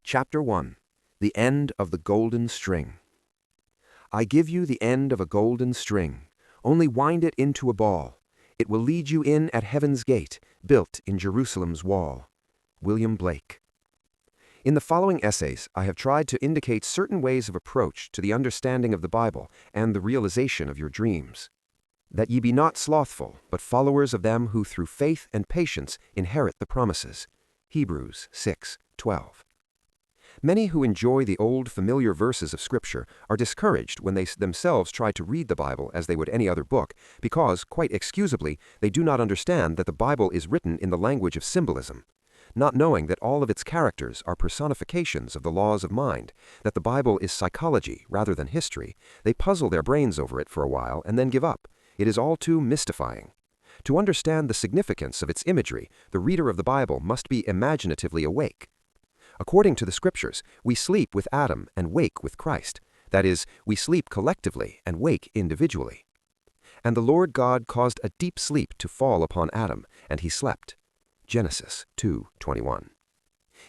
Chapter 1. The End of the Golden String. I give you the end of a golden string. Only wind it into a ball. It will lead you in at heaven's gate, built in Jerusalem's wall. William Blake. In the following essays, I have tried to indicate certain ways of approach to the understanding of the Bible and the realization of your dreams. That ye be not slothful, but followers of them who through faith and patience inherit the promises. Hebrews 6:12. Many who enjoy the old familiar verses of Scripture are discouraged when they themselves try to read the Bible as they would any other book, because, quite excusably, they do not understand that the Bible is written in the language of symbolism. Not knowing that all of its characters are personifications of the laws of mind, that the Bible is psychology rather than history, they puzzle their brains over it for a while and then give up. It is all too mystifying. To understand the significance of its imagery, the reader of the Bible must be imaginatively awake. According to the Scriptures, we sleep with Adam and wake with Christ. That is, we sleep collectively and wake individually. And the Lord God caused a deep sleep to fall upon Adam, and he slept. Genesis 2:21.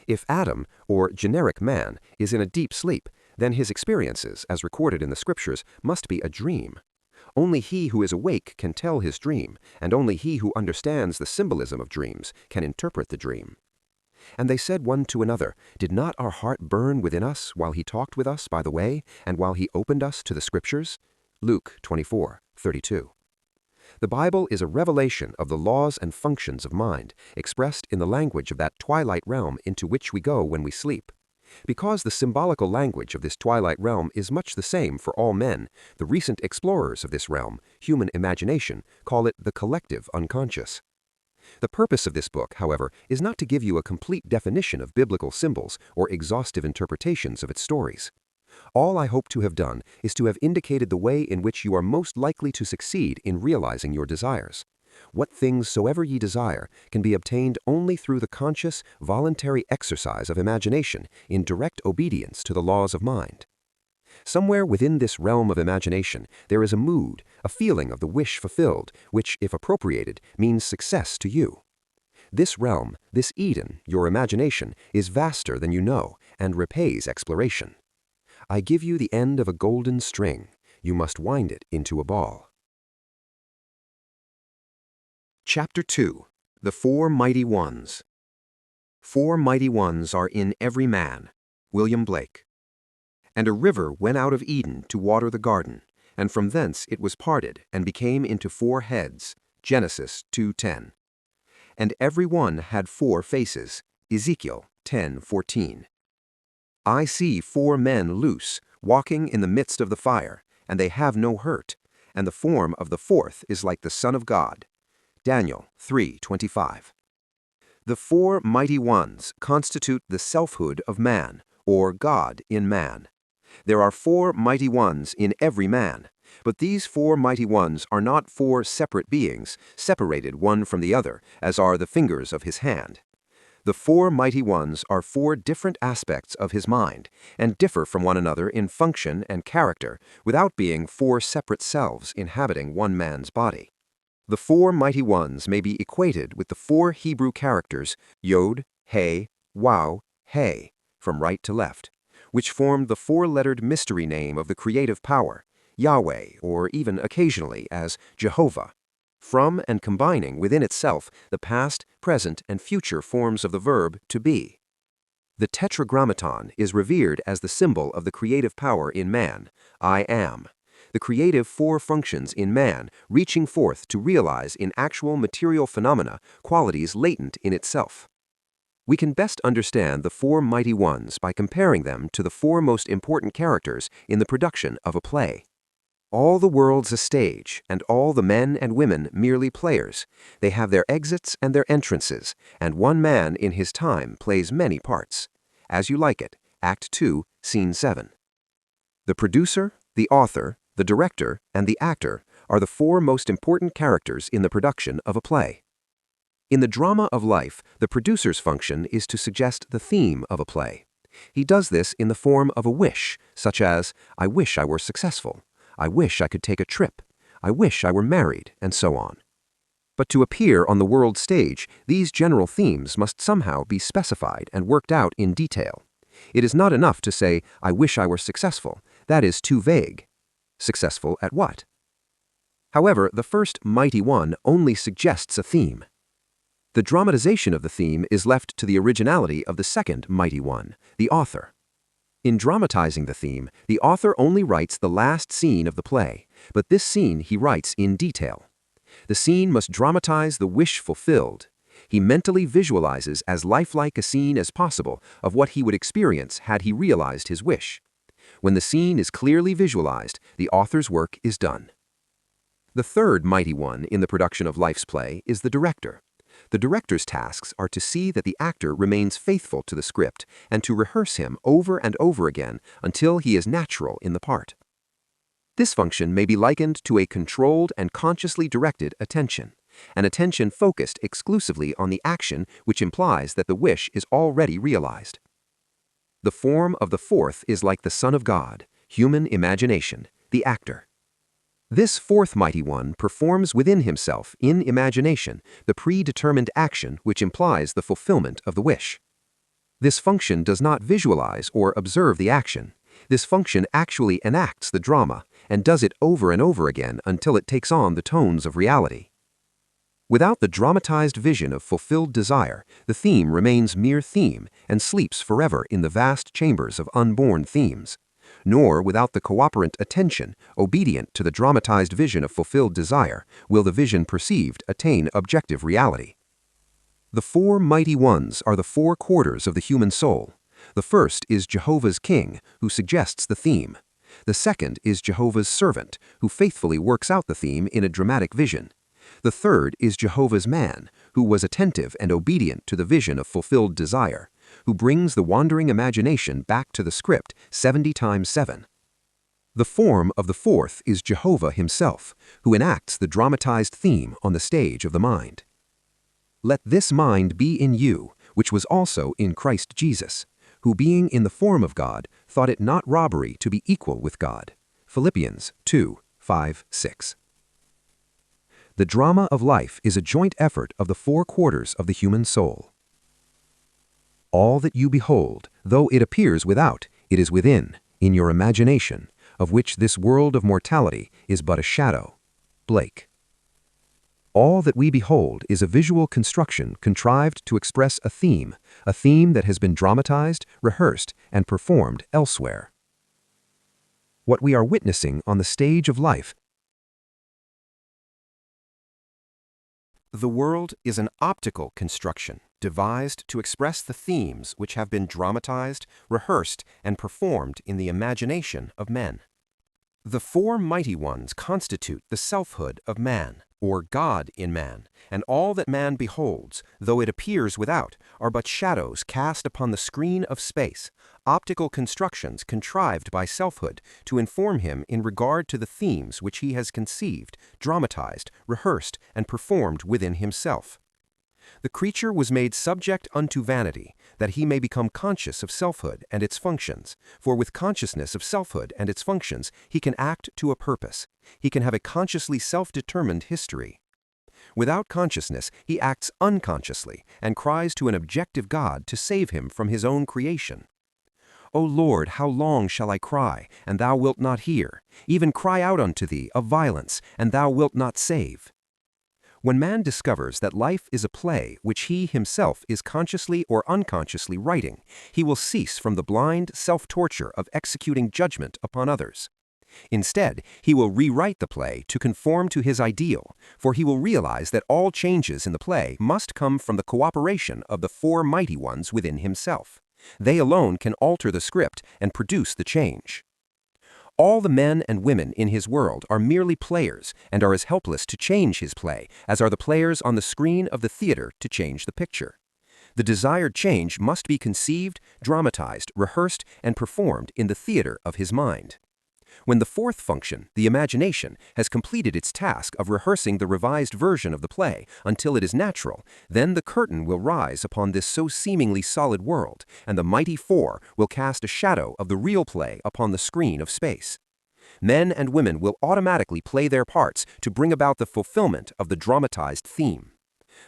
If Adam, or generic man, is in a deep sleep, then his experiences, as recorded in the Scriptures, must be a dream. Only he who is awake can tell his dream, and only he who understands the symbolism of dreams can interpret the dream. And they said one to another, Did not our heart burn within us while he talked with us by the way, and while he opened us to the Scriptures? Luke 24:32. The Bible is a revelation of the laws and functions of mind, expressed in the language of that twilight realm into which we go when we sleep. Because the symbolical language of this twilight realm is much the same for all men, the recent explorers of this realm, human imagination, call it the collective unconscious. The purpose of this book, however, is not to give you a complete definition of biblical symbols or exhaustive interpretations of its stories. All I hope to have done is to have indicated the way in which you are most likely to succeed in realizing your desires. What things soever ye desire can be obtained only through the conscious, voluntary exercise of imagination in direct obedience to the laws of mind. Somewhere within this realm of imagination, there is a mood, a feeling of the wish fulfilled, which, if appropriated, means success to you. This realm, this Eden, your imagination, is vaster than you know, and repays exploration. I give you the end of a golden string. You must wind it into a ball. Chapter 2. The Four Mighty Ones. 4 mighty ones are in every man. William Blake. And a river went out of Eden to water the garden, and from thence it was parted, and became into 4 heads. Genesis 2:10. And every one had 4 faces. Ezekiel 10:14. I see 4 men loose, walking in the midst of the fire, and they have no hurt, and the form of the 4th is like the Son of God. Daniel 3:25. The 4 mighty ones constitute the selfhood of man, or God in man. There are 4 mighty ones in every man, but these 4 mighty ones are not 4 separate beings, separated one from the other, as are the fingers of his hand. The 4 mighty ones are 4 different aspects of his mind, and differ from one another in function and character, without being 4 separate selves inhabiting one man's body. The 4 mighty ones may be equated with the 4 Hebrew characters Yod, He, Waw, He, from right to left, which form the 4-lettered mystery name of the creative power, Yahweh, or even occasionally as Jehovah, from and combining within itself the past, present, and future forms of the verb to be. The Tetragrammaton is revered as the symbol of the creative power in man, I am. The creative 4 functions in man reaching forth to realize in actual material phenomena qualities latent in itself. We can best understand the 4 mighty ones by comparing them to the 4 most important characters in the production of a play. All the world's a stage, and all the men and women merely players. They have their exits and their entrances, and one man in his time plays many parts. As You Like It, Act 2, Scene 7. The producer, the author, the director, and the actor are the 4 most important characters in the production of a play. In the drama of life, the producer's function is to suggest the theme of a play. He does this in the form of a wish, such as, I wish I were successful, I wish I could take a trip, I wish I were married, and so on. But to appear on the world stage, these general themes must somehow be specified and worked out in detail. It is not enough to say, "I wish I were successful." That is too vague. Successful at what? However, the first mighty one only suggests a theme. The dramatization of the theme is left to the originality of the second mighty one, the author. In dramatizing the theme, the author only writes the last scene of the play, but this scene he writes in detail. The scene must dramatize the wish fulfilled. He mentally visualizes as lifelike a scene as possible of what he would experience had he realized his wish. When the scene is clearly visualized, the author's work is done. The third mighty one in the production of life's play is the director. The director's tasks are to see that the actor remains faithful to the script and to rehearse him over and over again until he is natural in the part. This function may be likened to a controlled and consciously directed attention, an attention focused exclusively on the action, which implies that the wish is already realized. The form of the fourth is like the Son of God, human imagination, the actor. This fourth mighty one performs within himself, in imagination, the predetermined action which implies the fulfillment of the wish. This function does not visualize or observe the action. This function actually enacts the drama and does it over and over again until it takes on the tones of reality. Without the dramatized vision of fulfilled desire, the theme remains mere theme and sleeps forever in the vast chambers of unborn themes. Nor without the cooperant attention, obedient to the dramatized vision of fulfilled desire, will the vision perceived attain objective reality. The four mighty ones are the four quarters of the human soul. The first is Jehovah's King, who suggests the theme. The second is Jehovah's servant, who faithfully works out the theme in a dramatic vision. The third is Jehovah's man, who was attentive and obedient to the vision of fulfilled desire, who brings the wandering imagination back to the script 70 times 7. The form of the fourth is Jehovah himself, who enacts the dramatized theme on the stage of the mind. Let this mind be in you, which was also in Christ Jesus, who being in the form of God, thought it not robbery to be equal with God. Philippians 2:5-6. The drama of life is a joint effort of the four quarters of the human soul. All that you behold, though it appears without, it is within, in your imagination, of which this world of mortality is but a shadow. Blake. All that we behold is a visual construction contrived to express a theme that has been dramatized, rehearsed, and performed elsewhere. What we are witnessing on the stage of life. The world is an optical construction devised to express the themes which have been dramatized, rehearsed, and performed in the imagination of men. The four mighty ones constitute the selfhood of man, or God in man, and all that man beholds, though it appears without, are but shadows cast upon the screen of space, optical constructions contrived by selfhood to inform him in regard to the themes which he has conceived, dramatized, rehearsed, and performed within himself. The creature was made subject unto vanity, that he may become conscious of selfhood and its functions, for with consciousness of selfhood and its functions he can act to a purpose. He can have a consciously self-determined history. Without consciousness, he acts unconsciously and cries to an objective God to save him from his own creation. O Lord, how long shall I cry, and thou wilt not hear, even cry out unto thee of violence, and thou wilt not save? When man discovers that life is a play which he himself is consciously or unconsciously writing, he will cease from the blind self-torture of executing judgment upon others. Instead, he will rewrite the play to conform to his ideal, for he will realize that all changes in the play must come from the cooperation of the four mighty ones within himself. They alone can alter the script and produce the change. All the men and women in his world are merely players and are as helpless to change his play as are the players on the screen of the theater to change the picture. The desired change must be conceived, dramatized, rehearsed, and performed in the theater of his mind. When the fourth function, the imagination, has completed its task of rehearsing the revised version of the play until it is natural, then the curtain will rise upon this so seemingly solid world, and the mighty four will cast a shadow of the real play upon the screen of space. Men and women will automatically play their parts to bring about the fulfillment of the dramatized theme.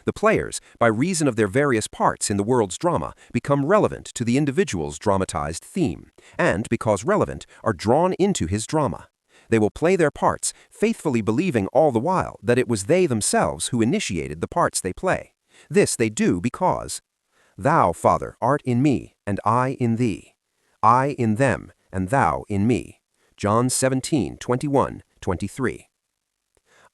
The players, by reason of their various parts in the world's drama, become relevant to the individual's dramatized theme, and, because relevant, are drawn into his drama. They will play their parts, faithfully believing all the while that it was they themselves who initiated the parts they play. This they do because, "Thou, Father, art in me, and I in thee. I in them, and thou in me." John 17:21, 23.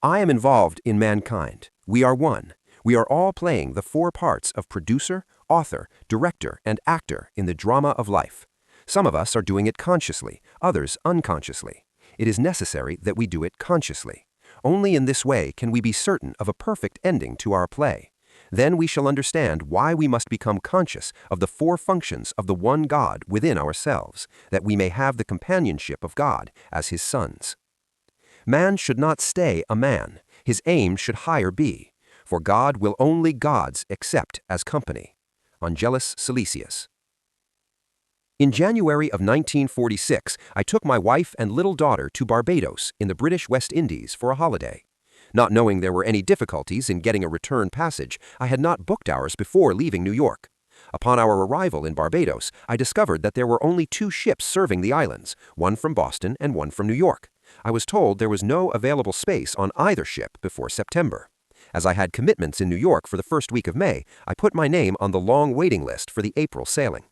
I am involved in mankind. We are one. We are all playing the four parts of producer, author, director, and actor in the drama of life. Some of us are doing it consciously, others unconsciously. It is necessary that we do it consciously. Only in this way can we be certain of a perfect ending to our play. Then we shall understand why we must become conscious of the four functions of the one God within ourselves, that we may have the companionship of God as his sons. Man should not stay a man. His aim should higher be. For God will only gods accept as company. Angelus Silesius. In January of 1946, I took my wife and little daughter to Barbados in the British West Indies for a holiday. Not knowing there were any difficulties in getting a return passage, I had not booked ours before leaving New York. Upon our arrival in Barbados, I discovered that there were only two ships serving the islands, one from Boston and one from New York. I was told there was no available space on either ship before September. As I had commitments in New York for the first week of May, I put my name on the long waiting list for the April sailing.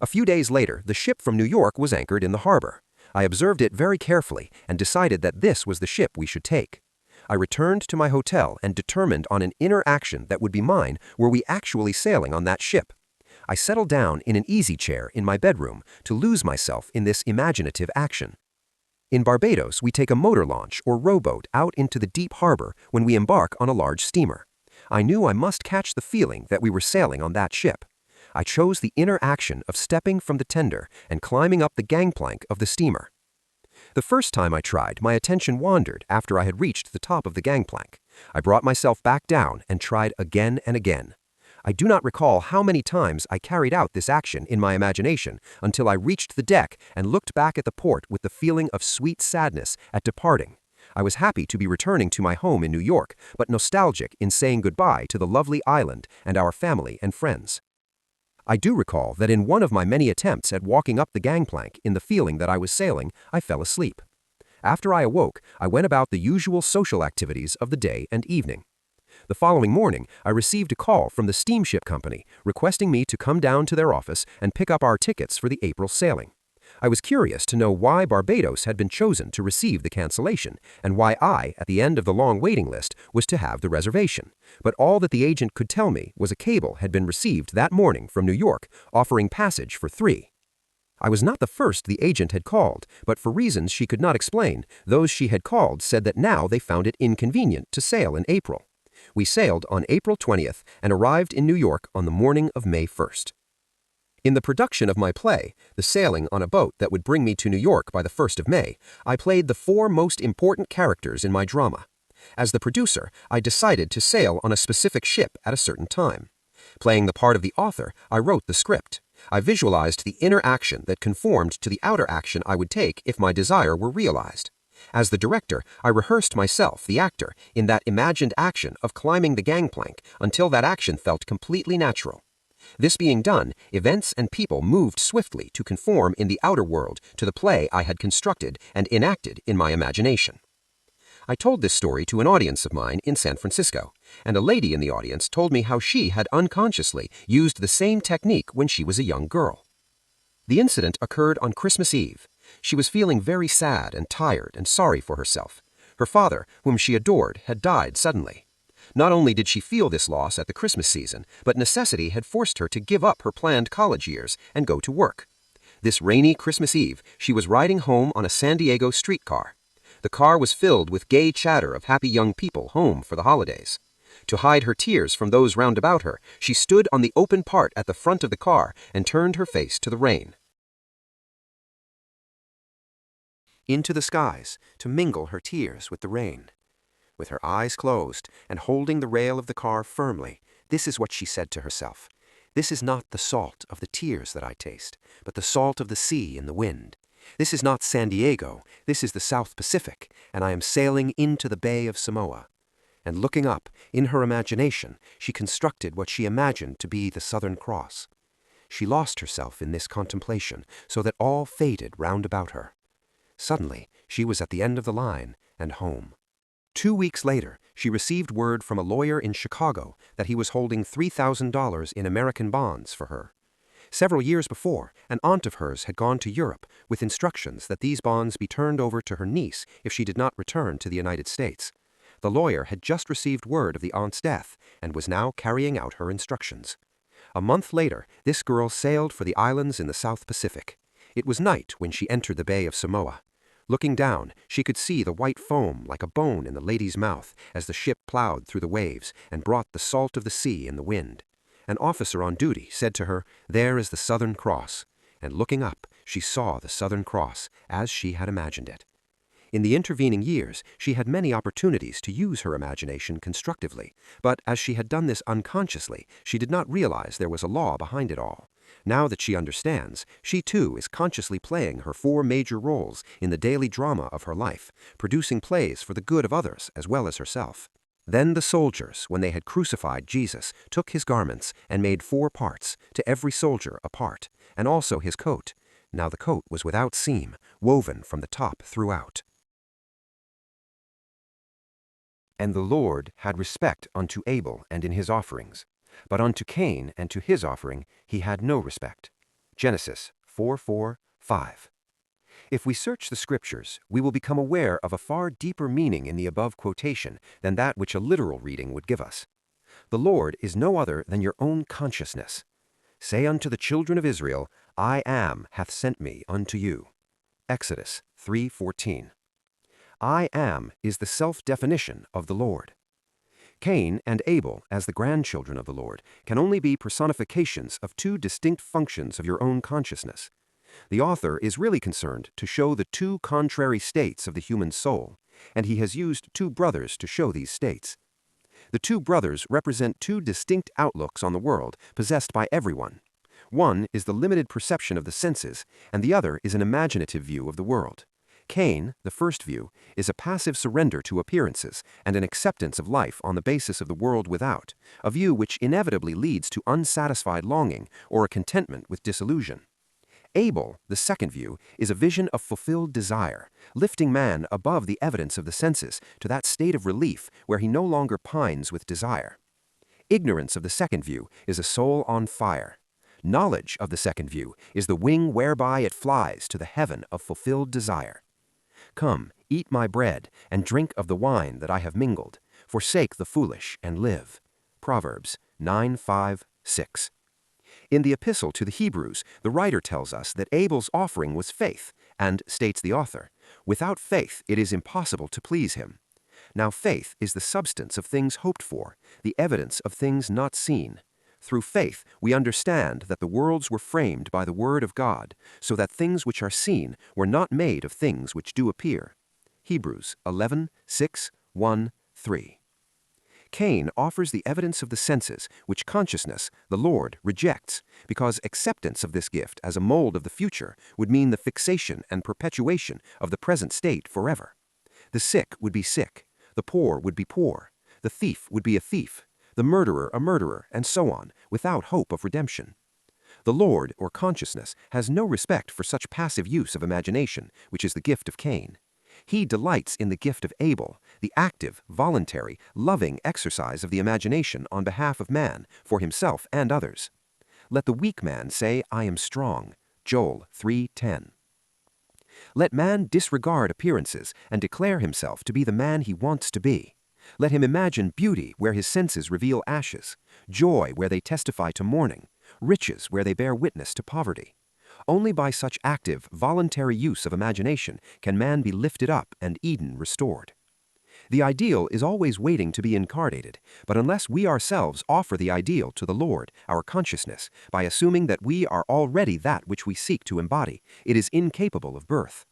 A few days later, the ship from New York was anchored in the harbor. I observed it very carefully and decided that this was the ship we should take. I returned to my hotel and determined on an inner action that would be mine were we actually sailing on that ship. I settled down in an easy chair in my bedroom to lose myself in this imaginative action. In Barbados, we take a motor launch or rowboat out into the deep harbor when we embark on a large steamer. I knew I must catch the feeling that we were sailing on that ship. I chose the inner action of stepping from the tender and climbing up the gangplank of the steamer. The first time I tried, my attention wandered after I had reached the top of the gangplank. I brought myself back down and tried again and again. I do not recall how many times I carried out this action in my imagination until I reached the deck and looked back at the port with the feeling of sweet sadness at departing. I was happy to be returning to my home in New York, but nostalgic in saying goodbye to the lovely island and our family and friends. I do recall that in one of my many attempts at walking up the gangplank in the feeling that I was sailing, I fell asleep. After I awoke, I went about the usual social activities of the day and evening. The following morning, I received a call from the steamship company requesting me to come down to their office and pick up our tickets for the April sailing. I was curious to know why Barbados had been chosen to receive the cancellation and why I, at the end of the long waiting list, was to have the reservation. But all that the agent could tell me was a cable had been received that morning from New York offering passage for 3. I was not the first the agent had called, but for reasons she could not explain, those she had called said that now they found it inconvenient to sail in April. We sailed on April 20th and arrived in New York on the morning of May 1st. In the production of my play, The Sailing on a Boat That Would Bring Me to New York by the 1st of May, I played the 4 most important characters in my drama. As the producer, I decided to sail on a specific ship at a certain time. Playing the part of the author, I wrote the script. I visualized the inner action that conformed to the outer action I would take if my desire were realized. As the director, I rehearsed myself, the actor, in that imagined action of climbing the gangplank until that action felt completely natural. This being done, events and people moved swiftly to conform in the outer world to the play I had constructed and enacted in my imagination. I told this story to an audience of mine in San Francisco, and a lady in the audience told me how she had unconsciously used the same technique when she was a young girl. The incident occurred on Christmas Eve. She was feeling very sad and tired and sorry for herself. Her father, whom she adored, had died suddenly. Not only did she feel this loss at the Christmas season, but necessity had forced her to give up her planned college years and go to work. This rainy Christmas Eve, she was riding home on a San Diego streetcar. The car was filled with gay chatter of happy young people home for the holidays. To hide her tears from those round about her, she stood on the open part at the front of the car and turned her face to the rain. Into the skies to mingle her tears with the rain. With her eyes closed and holding the rail of the car firmly, this is what she said to herself. This is not the salt of the tears that I taste, but the salt of the sea and the wind. This is not San Diego, this is the South Pacific, and I am sailing into the Bay of Samoa. and looking up, in her imagination, she constructed what she imagined to be the Southern Cross. She lost herself in this contemplation, so that all faded round about her. Suddenly, she was at the end of the line and home. 2 weeks later, she received word from a lawyer in Chicago that he was holding $3,000 in American bonds for her. Several years before, an aunt of hers had gone to Europe with instructions that these bonds be turned over to her niece if she did not return to the United States. The lawyer had just received word of the aunt's death and was now carrying out her instructions. A month later, this girl sailed for the islands in the South Pacific. It was night when she entered the Bay of Samoa. Looking down, she could see the white foam like a bone in the lady's mouth as the ship plowed through the waves and brought the salt of the sea in the wind. An officer on duty said to her, "There is the Southern Cross," and looking up, she saw the Southern Cross as she had imagined it. In the intervening years, she had many opportunities to use her imagination constructively, but as she had done this unconsciously, she did not realize there was a law behind it all. Now that she understands, she too is consciously playing her 4 major roles in the daily drama of her life, producing plays for the good of others as well as herself. Then the soldiers, when they had crucified Jesus, took his garments and made 4 parts, to every soldier a part, and also his coat. Now the coat was without seam, woven from the top throughout. And the Lord had respect unto Abel and in his offerings, but unto Cain and to his offering he had no respect. Genesis 4:4-5. If we search the Scriptures, we will become aware of a far deeper meaning in the above quotation than that which a literal reading would give us. The Lord is no other than your own consciousness. Say unto the children of Israel, I am hath sent me unto you. Exodus 3:14. I am is the self-definition of the Lord. Cain and Abel, as the grandchildren of the Lord, can only be personifications of 2 distinct functions of your own consciousness. The author is really concerned to show the 2 contrary states of the human soul, and he has used 2 brothers to show these states. The 2 brothers represent 2 distinct outlooks on the world possessed by everyone. One is the limited perception of the senses, and the other is an imaginative view of the world. Cain, the first view, is a passive surrender to appearances and an acceptance of life on the basis of the world without, a view which inevitably leads to unsatisfied longing or a contentment with disillusion. Abel, the second view, is a vision of fulfilled desire, lifting man above the evidence of the senses to that state of relief where he no longer pines with desire. Ignorance of the second view is a soul on fire. Knowledge of the second view is the wing whereby it flies to the heaven of fulfilled desire. Come, eat my bread, and drink of the wine that I have mingled. Forsake the foolish, and live. Proverbs 9:5-6. In the epistle to the Hebrews, the writer tells us that Abel's offering was faith, and, states the author, without faith it is impossible to please him. Now faith is the substance of things hoped for, the evidence of things not seen. Through faith, we understand that the worlds were framed by the word of God, so that things which are seen were not made of things which do appear. Hebrews 11:6-1-3. Cain offers the evidence of the senses, which consciousness, the Lord, rejects, because acceptance of this gift as a mold of the future would mean the fixation and perpetuation of the present state forever. The sick would be sick, the poor would be poor, the thief would be a thief, the murderer a murderer, and so on, without hope of redemption. The Lord, or consciousness, has no respect for such passive use of imagination, which is the gift of Cain. He delights in the gift of Abel, the active, voluntary, loving exercise of the imagination on behalf of man, for himself and others. Let the weak man say, I am strong. Joel 3:10. Let man disregard appearances and declare himself to be the man he wants to be. Let him imagine beauty where his senses reveal ashes, joy where they testify to mourning, riches where they bear witness to poverty. Only by such active, voluntary use of imagination can man be lifted up and Eden restored. The ideal is always waiting to be incarnated, but unless we ourselves offer the ideal to the Lord, our consciousness, by assuming that we are already that which we seek to embody, it is incapable of birth.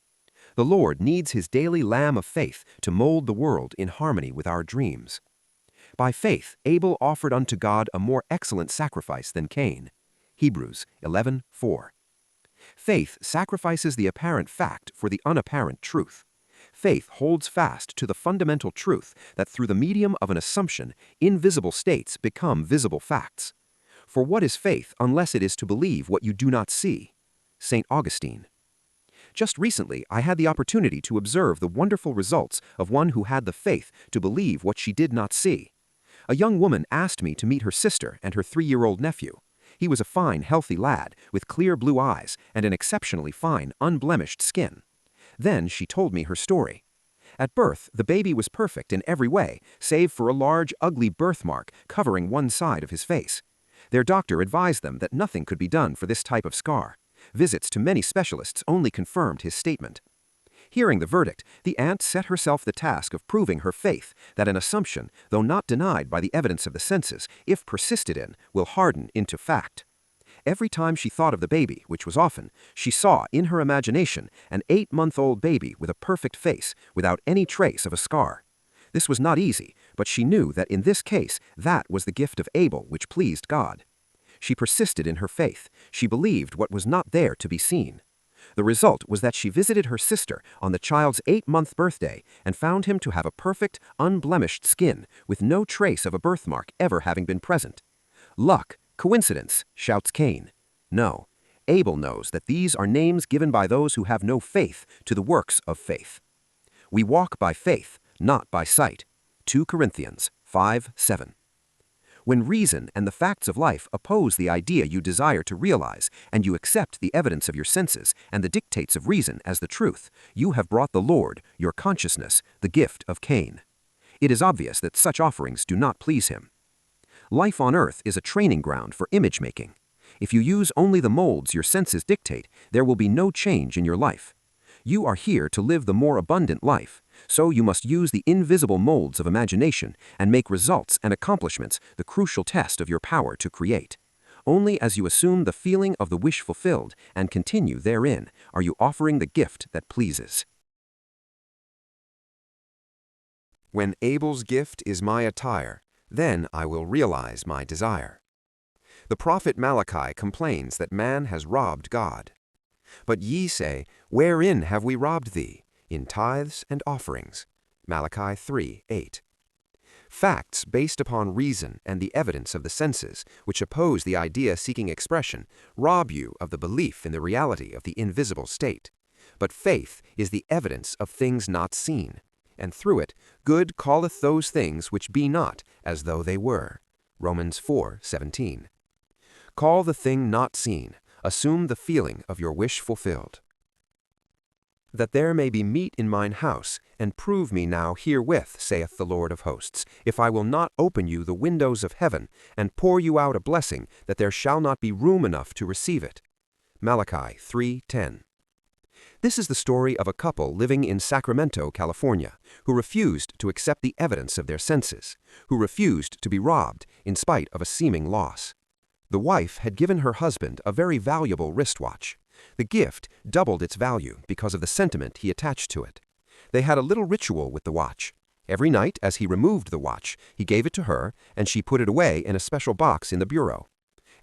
The Lord needs his daily lamb of faith to mold the world in harmony with our dreams. By faith, Abel offered unto God a more excellent sacrifice than Cain. Hebrews 11:4. Faith sacrifices the apparent fact for the unapparent truth. Faith holds fast to the fundamental truth that through the medium of an assumption, invisible states become visible facts. For what is faith unless it is to believe what you do not see? St. Augustine. Just recently, I had the opportunity to observe the wonderful results of one who had the faith to believe what she did not see. A young woman asked me to meet her sister and her 3-year-old nephew. He was a fine, healthy lad with clear blue eyes and an exceptionally fine, unblemished skin. Then she told me her story. At birth, the baby was perfect in every way, save for a large, ugly birthmark covering one side of his face. Their doctor advised them that nothing could be done for this type of scar. Visits to many specialists only confirmed his statement. Hearing the verdict, the aunt set herself the task of proving her faith that an assumption, though not denied by the evidence of the senses, if persisted in, will harden into fact. Every time she thought of the baby, which was often, she saw in her imagination an 8-month-old baby with a perfect face, without any trace of a scar. This was not easy, but she knew that in this case that was the gift of Abel which pleased God. She persisted in her faith. She believed what was not there to be seen. The result was that she visited her sister on the child's 8-month birthday and found him to have a perfect, unblemished skin with no trace of a birthmark ever having been present. Luck, coincidence, shouts Cain. No, Abel knows that these are names given by those who have no faith to the works of faith. We walk by faith, not by sight. 2 Corinthians 5:7. When reason and the facts of life oppose the idea you desire to realize, and you accept the evidence of your senses and the dictates of reason as the truth, you have brought the Lord, your consciousness, the gift of Cain. It is obvious that such offerings do not please him. Life on earth is a training ground for image-making. If you use only the molds your senses dictate, there will be no change in your life. You are here to live the more abundant life, so you must use the invisible molds of imagination and make results and accomplishments the crucial test of your power to create. Only as you assume the feeling of the wish fulfilled and continue therein are you offering the gift that pleases. When Abel's gift is my attire, then I will realize my desire. The prophet Malachi complains that man has robbed God. But ye say, wherein have we robbed thee? In tithes and offerings. Malachi 3:8. Facts based upon reason and the evidence of the senses, which oppose the idea seeking expression, rob you of the belief in the reality of the invisible state. But faith is the evidence of things not seen, and through it good calleth those things which be not as though they were. Romans 4:17. Call the thing not seen. Assume the feeling of your wish fulfilled. That there may be meat in mine house, and prove me now herewith, saith the Lord of hosts, if I will not open you the windows of heaven, and pour you out a blessing, that there shall not be room enough to receive it. Malachi 3:10. This is the story of a couple living in Sacramento, California, who refused to accept the evidence of their senses, who refused to be robbed in spite of a seeming loss. The wife had given her husband a very valuable wristwatch. The gift doubled its value because of the sentiment he attached to it. They had a little ritual with the watch. Every night, as he removed the watch, he gave it to her, and she put it away in a special box in the bureau.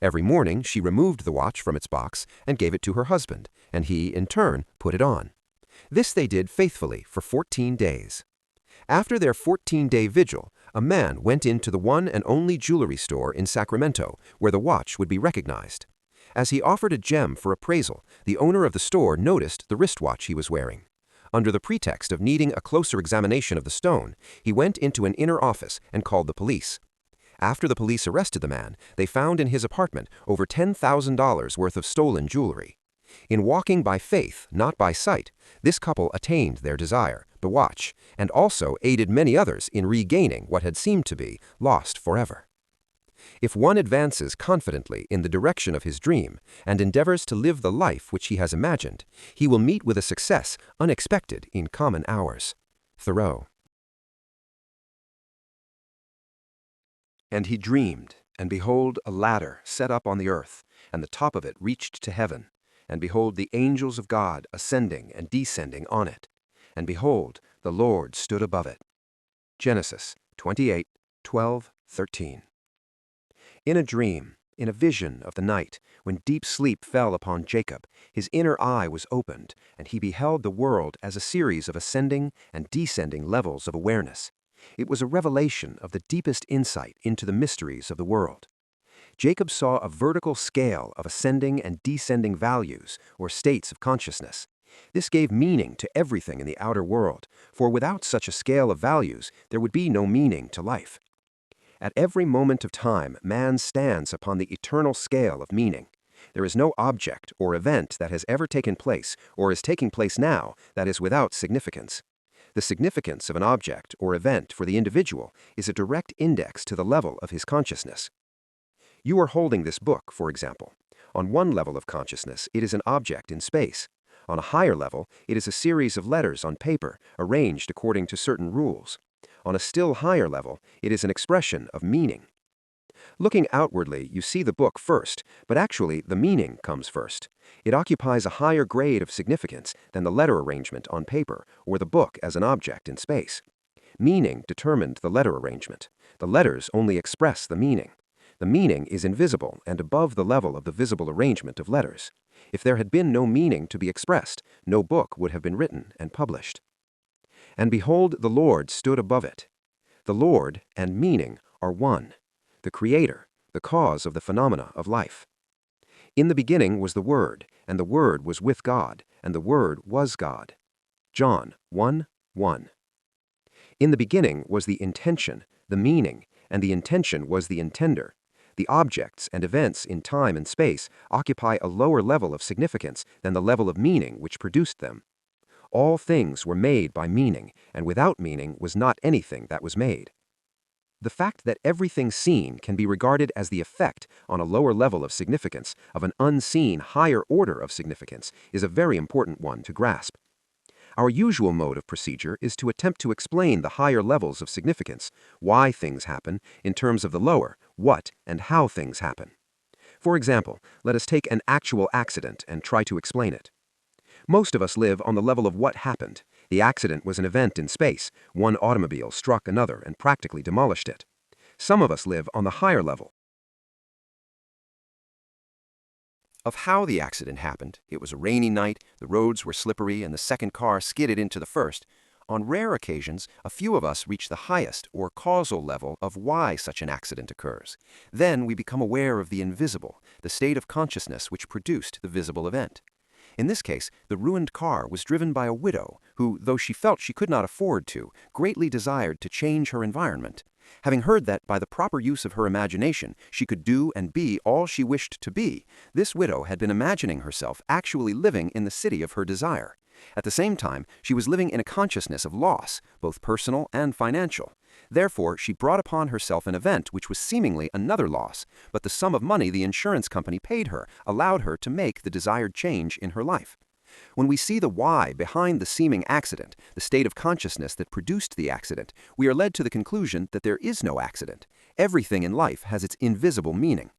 Every morning, she removed the watch from its box and gave it to her husband, and he, in turn, put it on. This they did faithfully for 14 days. After their 14-day vigil, a man went into the one and only jewelry store in Sacramento where the watch would be recognized. As he offered a gem for appraisal, the owner of the store noticed the wristwatch he was wearing. Under the pretext of needing a closer examination of the stone, he went into an inner office and called the police. After the police arrested the man, they found in his apartment over $10,000 worth of stolen jewelry. In walking by faith, not by sight, this couple attained their desire, the watch, and also aided many others in regaining what had seemed to be lost forever. If one advances confidently in the direction of his dream and endeavors to live the life which he has imagined, he will meet with a success unexpected in common hours. Thoreau. And he dreamed, and behold, a ladder set up on the earth, and the top of it reached to heaven. And behold, the angels of God ascending and descending on it. And behold, the Lord stood above it. Genesis 28:12-13. In a dream, In a vision of the night, when deep sleep fell upon Jacob, his inner eye was opened, and he beheld the world as a series of ascending and descending levels of awareness. It was a revelation of the deepest insight into the mysteries of the world. Jacob saw a vertical scale of ascending and descending values, or states of consciousness. This gave meaning to everything in the outer world, for without such a scale of values, there would be no meaning to life. At every moment of time, man stands upon the eternal scale of meaning. There is no object or event that has ever taken place or is taking place now that is without significance. The significance of an object or event for the individual is a direct index to the level of his consciousness. You are holding this book, for example. On one level of consciousness, it is an object in space. On a higher level, it is a series of letters on paper, arranged according to certain rules. On a still higher level, it is an expression of meaning. Looking outwardly, you see the book first, but actually the meaning comes first. It occupies a higher grade of significance than the letter arrangement on paper or the book as an object in space. Meaning determined the letter arrangement. The letters only express the meaning. The meaning is invisible and above the level of the visible arrangement of letters. If there had been no meaning to be expressed, no book would have been written and published. And behold, the Lord stood above it. The Lord and meaning are one, the Creator, the cause of the phenomena of life. In the beginning was the Word, and the Word was with God, and the Word was God. John 1:1. In the beginning was the intention, the meaning, and the intention was the intender. The objects and events in time and space occupy a lower level of significance than the level of meaning which produced them. All things were made by meaning, and without meaning was not anything that was made. The fact that everything seen can be regarded as the effect on a lower level of significance of an unseen higher order of significance is a very important one to grasp. Our usual mode of procedure is to attempt to explain the higher levels of significance, why things happen, in terms of the lower, what and how things happen. For example, let us take an actual accident and try to explain it. Most of us live on the level of what happened. The accident was an event in space. One automobile struck another and practically demolished it. Some of us live on the higher level of how the accident happened. It was a rainy night, the roads were slippery, and the second car skidded into the first. On rare occasions, a few of us reach the highest or causal level of why such an accident occurs. Then we become aware of the invisible, the state of consciousness which produced the visible event. In this case, the ruined car was driven by a widow who, though she felt she could not afford to, greatly desired to change her environment. Having heard that by the proper use of her imagination she could do and be all she wished to be, this widow had been imagining herself actually living in the city of her desire. At the same time, she was living in a consciousness of loss, both personal and financial. Therefore, she brought upon herself an event which was seemingly another loss, but the sum of money the insurance company paid her allowed her to make the desired change in her life. When we see the why behind the seeming accident, the state of consciousness that produced the accident, we are led to the conclusion that there is no accident. Everything in life has its invisible meaning.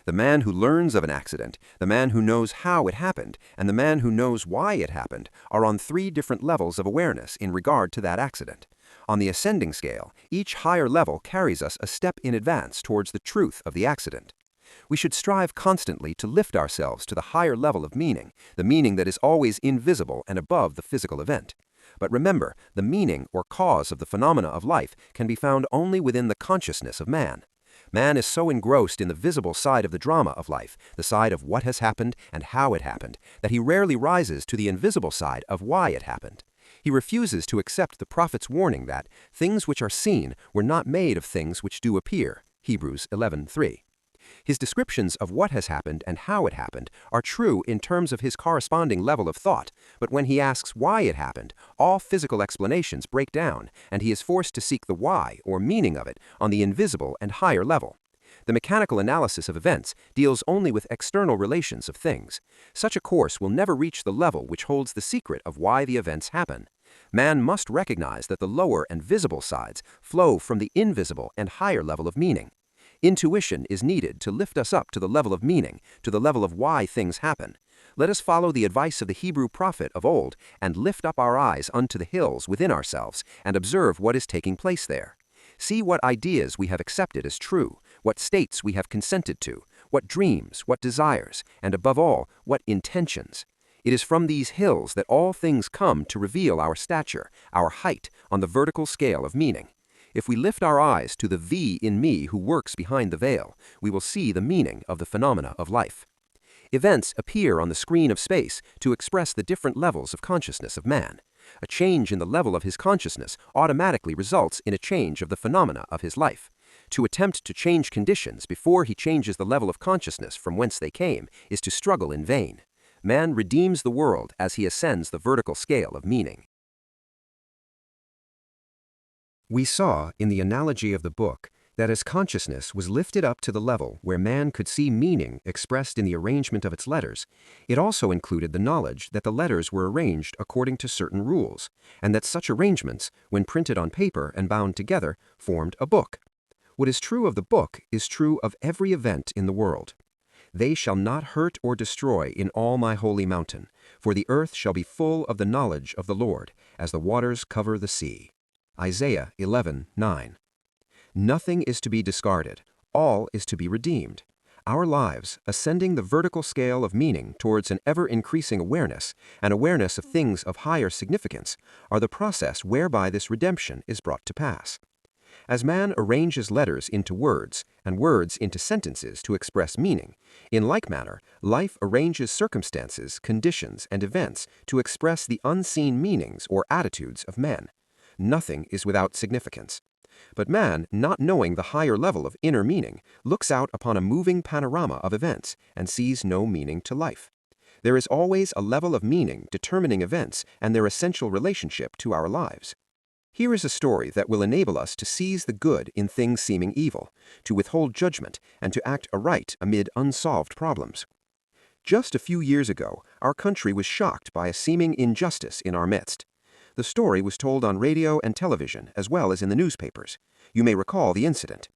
The man who learns of an accident, the man who knows how it happened, and the man who knows why it happened are on three different levels of awareness in regard to that accident. On the ascending scale, each higher level carries us a step in advance towards the truth of the accident. We should strive constantly to lift ourselves to the higher level of meaning, the meaning that is always invisible and above the physical event. But remember, the meaning or cause of the phenomena of life can be found only within the consciousness of man. Man is so engrossed in the visible side of the drama of life, the side of what has happened and how it happened, that he rarely rises to the invisible side of why it happened. He refuses to accept the prophet's warning that things which are seen were not made of things which do appear. Hebrews 11:3. His descriptions of what has happened and how it happened are true in terms of his corresponding level of thought, but when he asks why it happened, all physical explanations break down, and he is forced to seek the why or meaning of it on the invisible and higher level. The mechanical analysis of events deals only with external relations of things. Such a course will never reach the level which holds the secret of why the events happen. Man must recognize that the lower and visible sides flow from the invisible and higher level of meaning. Intuition is needed to lift us up to the level of meaning, to the level of why things happen. Let us follow the advice of the Hebrew prophet of old and lift up our eyes unto the hills within ourselves and observe what is taking place there. See what ideas we have accepted as true, what states we have consented to, what dreams, what desires, and above all, what intentions. It is from these hills that all things come to reveal our stature, our height, on the vertical scale of meaning. If we lift our eyes to the V in me who works behind the veil, we will see the meaning of the phenomena of life. Events appear on the screen of space to express the different levels of consciousness of man. A change in the level of his consciousness automatically results in a change of the phenomena of his life. To attempt to change conditions before he changes the level of consciousness from whence they came is to struggle in vain. Man redeems the world as he ascends the vertical scale of meaning. We saw, in the analogy of the book, that as consciousness was lifted up to the level where man could see meaning expressed in the arrangement of its letters, it also included the knowledge that the letters were arranged according to certain rules, and that such arrangements, when printed on paper and bound together, formed a book. What is true of the book is true of every event in the world. They shall not hurt or destroy in all my holy mountain, for the earth shall be full of the knowledge of the Lord, as the waters cover the sea. Isaiah 11:9. Nothing is to be discarded, all is to be redeemed. Our lives, ascending the vertical scale of meaning towards an ever-increasing awareness, an awareness of things of higher significance, are the process whereby this redemption is brought to pass. As man arranges letters into words, and words into sentences to express meaning, in like manner, life arranges circumstances, conditions, and events to express the unseen meanings or attitudes of men. Nothing is without significance. But man, not knowing the higher level of inner meaning, looks out upon a moving panorama of events and sees no meaning to life. There is always a level of meaning determining events and their essential relationship to our lives. Here is a story that will enable us to seize the good in things seeming evil, to withhold judgment, and to act aright amid unsolved problems. Just a few years ago, our country was shocked by a seeming injustice in our midst. The story was told on radio and television as well as in the newspapers. You may recall the incident.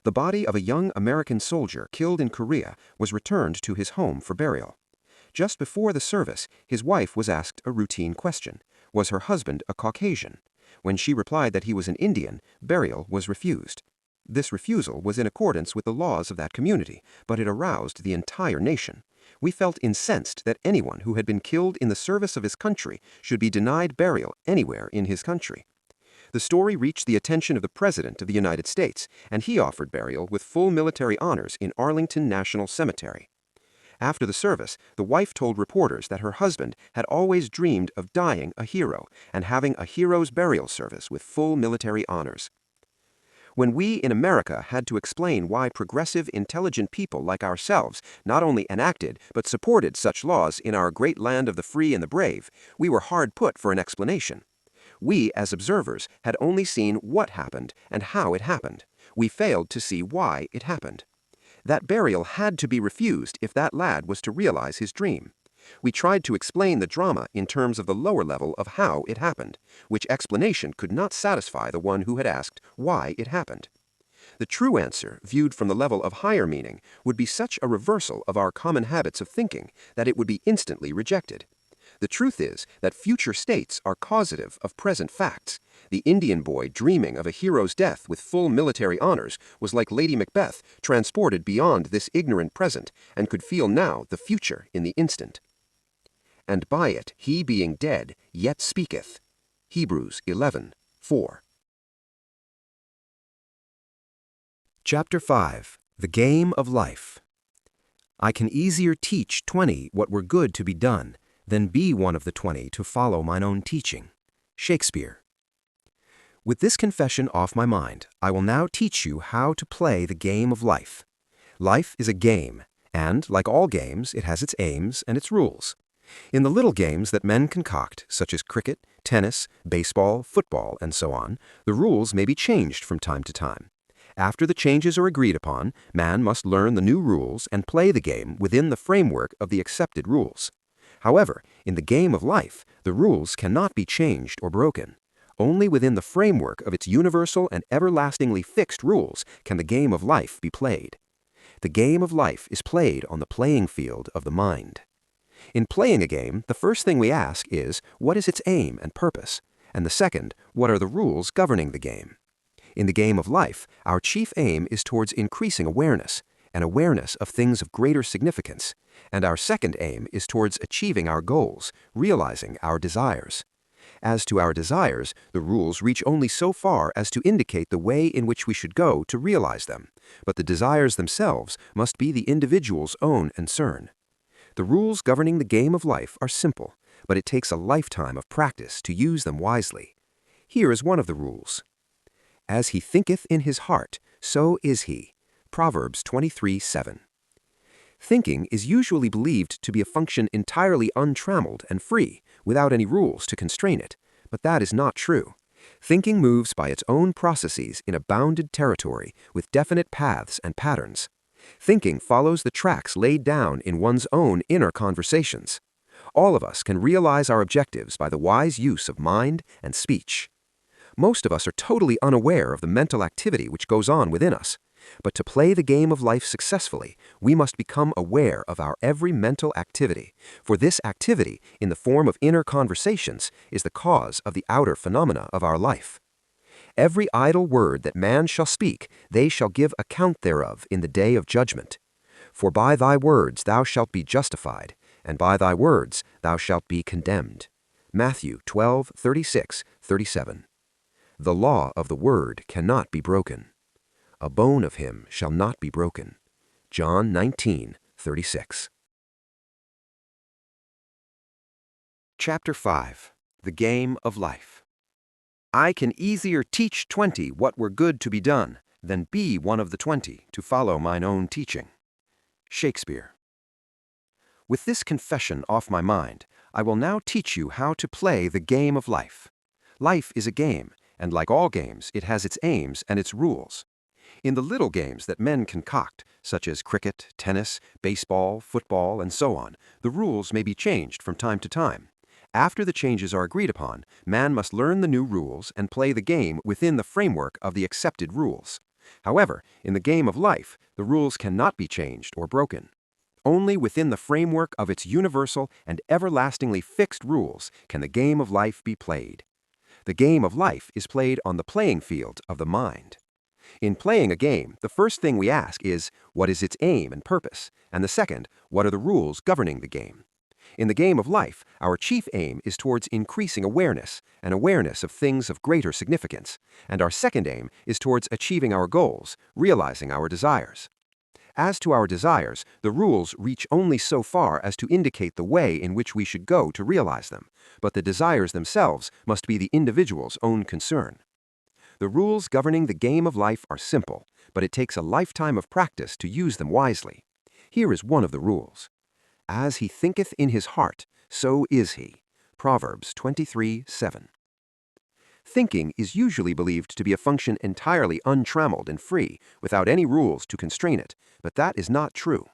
The body of a young American soldier killed in Korea was returned to his home for burial. Just before the service, his wife was asked a routine question. Was her husband a Caucasian? When she replied that he was an Indian, burial was refused. This refusal was in accordance with the laws of that community, but it aroused the entire nation. We felt incensed that anyone who had been killed in the service of his country should be denied burial anywhere in his country. The story reached the attention of the President of the United States, and he offered burial with full military honors in Arlington National Cemetery. After the service, the wife told reporters that her husband had always dreamed of dying a hero and having a hero's burial service with full military honors. When we in America had to explain why progressive, intelligent people like ourselves not only enacted but supported such laws in our great land of the free and the brave, we were hard put for an explanation. We, as observers, had only seen what happened and how it happened. We failed to see why it happened. That burial had to be refused if that lad was to realize his dream. We tried to explain the drama in terms of the lower level of how it happened, which explanation could not satisfy the one who had asked why it happened. The true answer, viewed from the level of higher meaning, would be such a reversal of our common habits of thinking that it would be instantly rejected. The truth is that future states are causative of present facts. The Indian boy dreaming of a hero's death with full military honors was like Lady Macbeth, transported beyond this ignorant present, and could feel now the future in the instant. And by it he being dead yet speaketh. Hebrews 11:4. Chapter 5. The Game of Life. I can easier teach 20 what were good to be done, than be one of the 20 to follow mine own teaching. Shakespeare. With this confession off my mind, I will now teach you how to play the game of life. Life is a game, and, like all games, it has its aims and its rules. In the little games that men concoct, such as cricket, tennis, baseball, football, and so on, the rules may be changed from time to time. After the changes are agreed upon, man must learn the new rules and play the game within the framework of the accepted rules. However, in the game of life, the rules cannot be changed or broken. Only within the framework of its universal and everlastingly fixed rules can the game of life be played. The game of life is played on the playing field of the mind. In playing a game, the first thing we ask is, what is its aim and purpose? And the second, what are the rules governing the game? In the game of life, our chief aim is towards increasing awareness, and awareness of things of greater significance, and our second aim is towards achieving our goals, realizing our desires. As to our desires, the rules reach only so far as to indicate the way in which we should go to realize them, but the desires themselves must be the individual's own concern. The rules governing the game of life are simple, but it takes a lifetime of practice to use them wisely. Here is one of the rules. As he thinketh in his heart, so is he. Proverbs 23:7. Thinking is usually believed to be a function entirely untrammeled and free, without any rules to constrain it, but that is not true. Thinking moves by its own processes in a bounded territory with definite paths and patterns. Thinking follows the tracks laid down in one's own inner conversations. All of us can realize our objectives by the wise use of mind and speech. Most of us are totally unaware of the mental activity which goes on within us. But to play the game of life successfully, we must become aware of our every mental activity, for this activity, in the form of inner conversations, is the cause of the outer phenomena of our life. Every idle word that man shall speak, they shall give account thereof in the day of judgment. For by thy words thou shalt be justified, and by thy words thou shalt be condemned. Matthew 12:36-37. The law of the word cannot be broken. A bone of him shall not be broken. John 19:36. Chapter 5. The Game of Life. I can easier teach 20 what were good to be done than be one of the 20 to follow mine own teaching. Shakespeare. With this confession off my mind, I will now teach you how to play the game of life. Life is a game, and like all games, it has its aims and its rules. In the little games that men concoct, such as cricket, tennis, baseball, football, and so on, the rules may be changed from time to time. After the changes are agreed upon, man must learn the new rules and play the game within the framework of the accepted rules. However, in the game of life, the rules cannot be changed or broken. Only within the framework of its universal and everlastingly fixed rules can the game of life be played. The game of life is played on the playing field of the mind. In playing a game, the first thing we ask is, what is its aim and purpose? And the second, what are the rules governing the game? In the game of life, our chief aim is towards increasing awareness, and awareness of things of greater significance, and our second aim is towards achieving our goals, realizing our desires. As to our desires, the rules reach only so far as to indicate the way in which we should go to realize them, but the desires themselves must be the individual's own concern. The rules governing the game of life are simple, but it takes a lifetime of practice to use them wisely. Here is one of the rules. As he thinketh in his heart, so is he. Proverbs 23:7. Thinking is usually believed to be a function entirely untrammeled and free, without any rules to constrain it, but that is not true.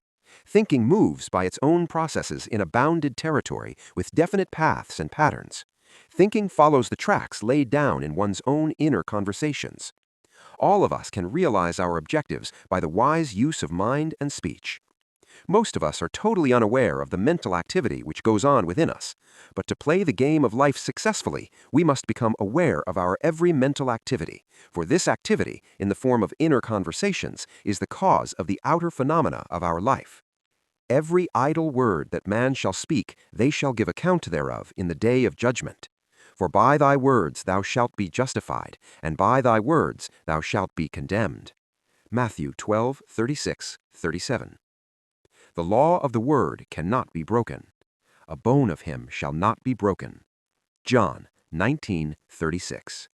Thinking moves by its own processes in a bounded territory with definite paths and patterns. Thinking follows the tracks laid down in one's own inner conversations. All of us can realize our objectives by the wise use of mind and speech. Most of us are totally unaware of the mental activity which goes on within us, but to play the game of life successfully, we must become aware of our every mental activity, for this activity, in the form of inner conversations, is the cause of the outer phenomena of our life. Every idle word that man shall speak, they shall give account thereof in the day of judgment. For by thy words thou shalt be justified, and by thy words thou shalt be condemned. Matthew 12:36-37. The law of the word cannot be broken. A bone of him shall not be broken. John 19:36.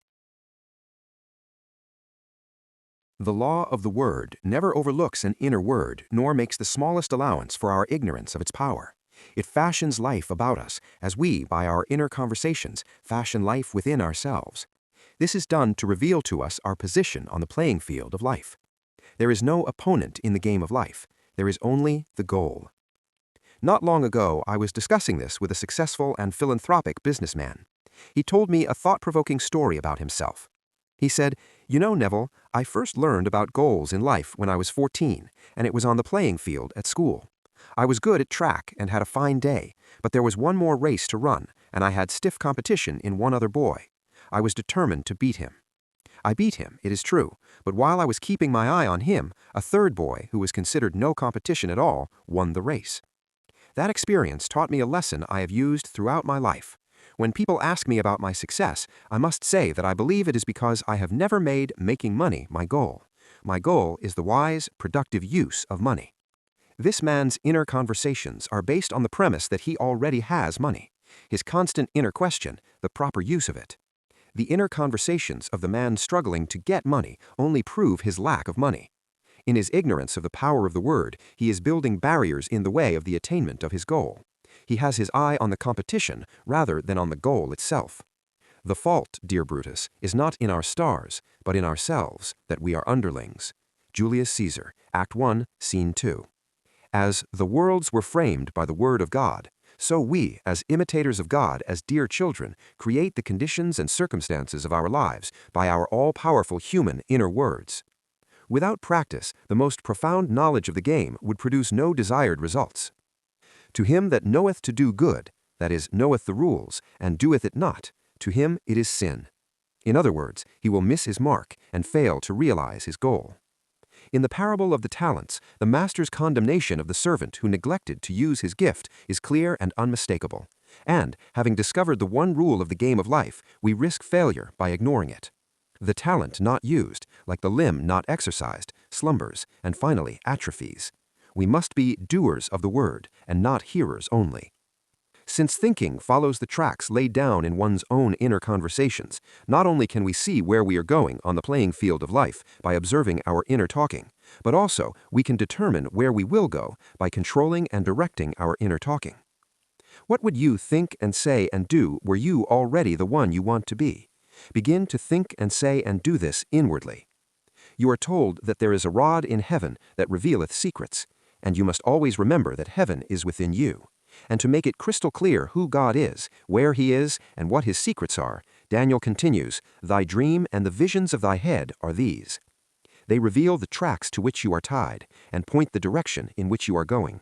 The law of the word never overlooks an inner word, nor makes the smallest allowance for our ignorance of its power. It fashions life about us, as we, by our inner conversations, fashion life within ourselves. This is done to reveal to us our position on the playing field of life. There is no opponent in the game of life. There is only the goal. Not long ago, I was discussing this with a successful and philanthropic businessman. He told me a thought-provoking story about himself. He said, "You know, Neville, I first learned about goals in life when I was 14, and it was on the playing field at school. I was good at track and had a fine day, but there was one more race to run, and I had stiff competition in one other boy. I was determined to beat him. I beat him, it is true, but while I was keeping my eye on him, a third boy, who was considered no competition at all, won the race. That experience taught me a lesson I have used throughout my life. When people ask me about my success, I must say that I believe it is because I have never made making money my goal. My goal is the wise, productive use of money. This man's inner conversations are based on the premise that he already has money. His constant inner question, the proper use of it. The inner conversations of the man struggling to get money only prove his lack of money. In his ignorance of the power of the word, he is building barriers in the way of the attainment of his goal. He has his eye on the competition rather than on the goal itself. The fault, dear Brutus, is not in our stars, but in ourselves, that we are underlings. Julius Caesar, Act 1, Scene 2. As the worlds were framed by the word of God, so we, as imitators of God, as dear children, create the conditions and circumstances of our lives by our all-powerful human inner words. Without practice, the most profound knowledge of the game would produce no desired results. To him that knoweth to do good, that is, knoweth the rules, and doeth it not, to him it is sin. In other words, he will miss his mark and fail to realize his goal. In the parable of the talents, the master's condemnation of the servant who neglected to use his gift is clear and unmistakable. And, having discovered the one rule of the game of life, we risk failure by ignoring it. The talent not used, like the limb not exercised, slumbers, and finally atrophies. We must be doers of the word, and not hearers only. Since thinking follows the tracks laid down in one's own inner conversations, not only can we see where we are going on the playing field of life by observing our inner talking, but also we can determine where we will go by controlling and directing our inner talking. What would you think and say and do were you already the one you want to be? Begin to think and say and do this inwardly. You are told that there is a rod in heaven that revealeth secrets, and you must always remember that heaven is within you. And to make it crystal clear who God is, where he is, and what his secrets are, Daniel continues, "Thy dream and the visions of thy head are these." They reveal the tracks to which you are tied, and point the direction in which you are going.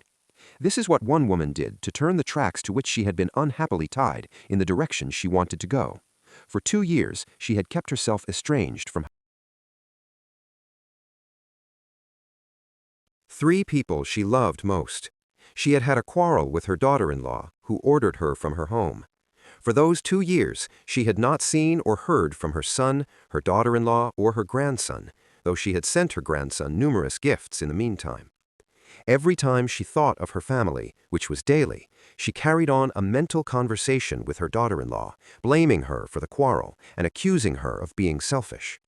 This is what one woman did to turn the tracks to which she had been unhappily tied in the direction she wanted to go. For 2 years, she had kept herself estranged from 3 people she loved most. She had had a quarrel with her daughter-in-law, who ordered her from her home. For those 2 years, she had not seen or heard from her son, her daughter-in-law, or her grandson, though she had sent her grandson numerous gifts in the meantime. Every time she thought of her family, which was daily, she carried on a mental conversation with her daughter-in-law, blaming her for the quarrel and accusing her of being selfish.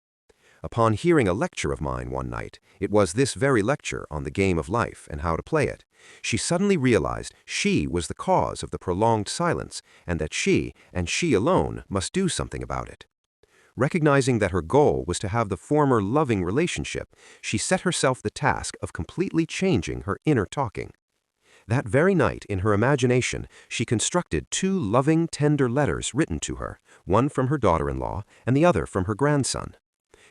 Upon hearing a lecture of mine one night, it was this very lecture on the game of life and how to play it, she suddenly realized she was the cause of the prolonged silence and that she, and she alone, must do something about it. Recognizing that her goal was to have the former loving relationship, she set herself the task of completely changing her inner talking. That very night, in her imagination, she constructed 2 loving, tender letters written to her, one from her daughter-in-law and the other from her grandson.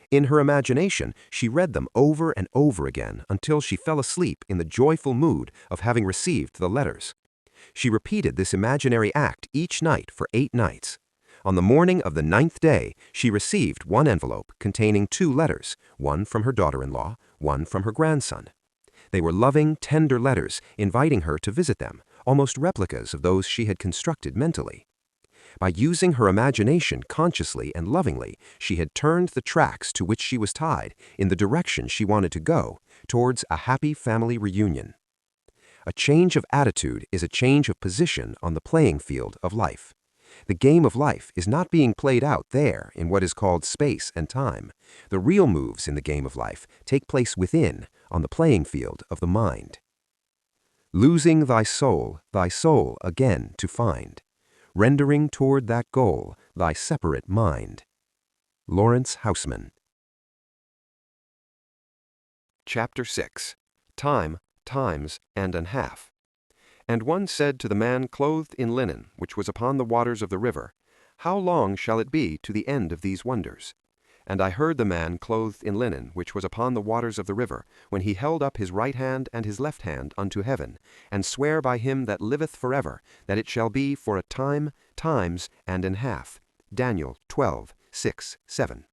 In her imagination, she read them over and over again until she fell asleep in the joyful mood of having received the letters. She repeated this imaginary act each night for 8 nights. On the morning of the 9th day, she received one envelope containing 2 letters, one from her daughter-in-law, one from her grandson. They were loving, tender letters inviting her to visit them, almost replicas of those she had constructed mentally. By using her imagination consciously and lovingly, she had turned the tracks to which she was tied in the direction she wanted to go, towards a happy family reunion. A change of attitude is a change of position on the playing field of life. The game of life is not being played out there in what is called space and time. The real moves in the game of life take place within, on the playing field of the mind. Losing thy soul again to find, rendering toward that goal thy separate mind. Lawrence Houseman. Chapter 6. Time, Times, and an Half. And one said to the man clothed in linen, which was upon the waters of the river, How long shall it be to the end of these wonders? And I heard the man clothed in linen, which was upon the waters of the river, when he held up his right hand and his left hand unto heaven, and swear by him that liveth forever, that it shall be for a time, times, and an half. Daniel 12, 6, 7.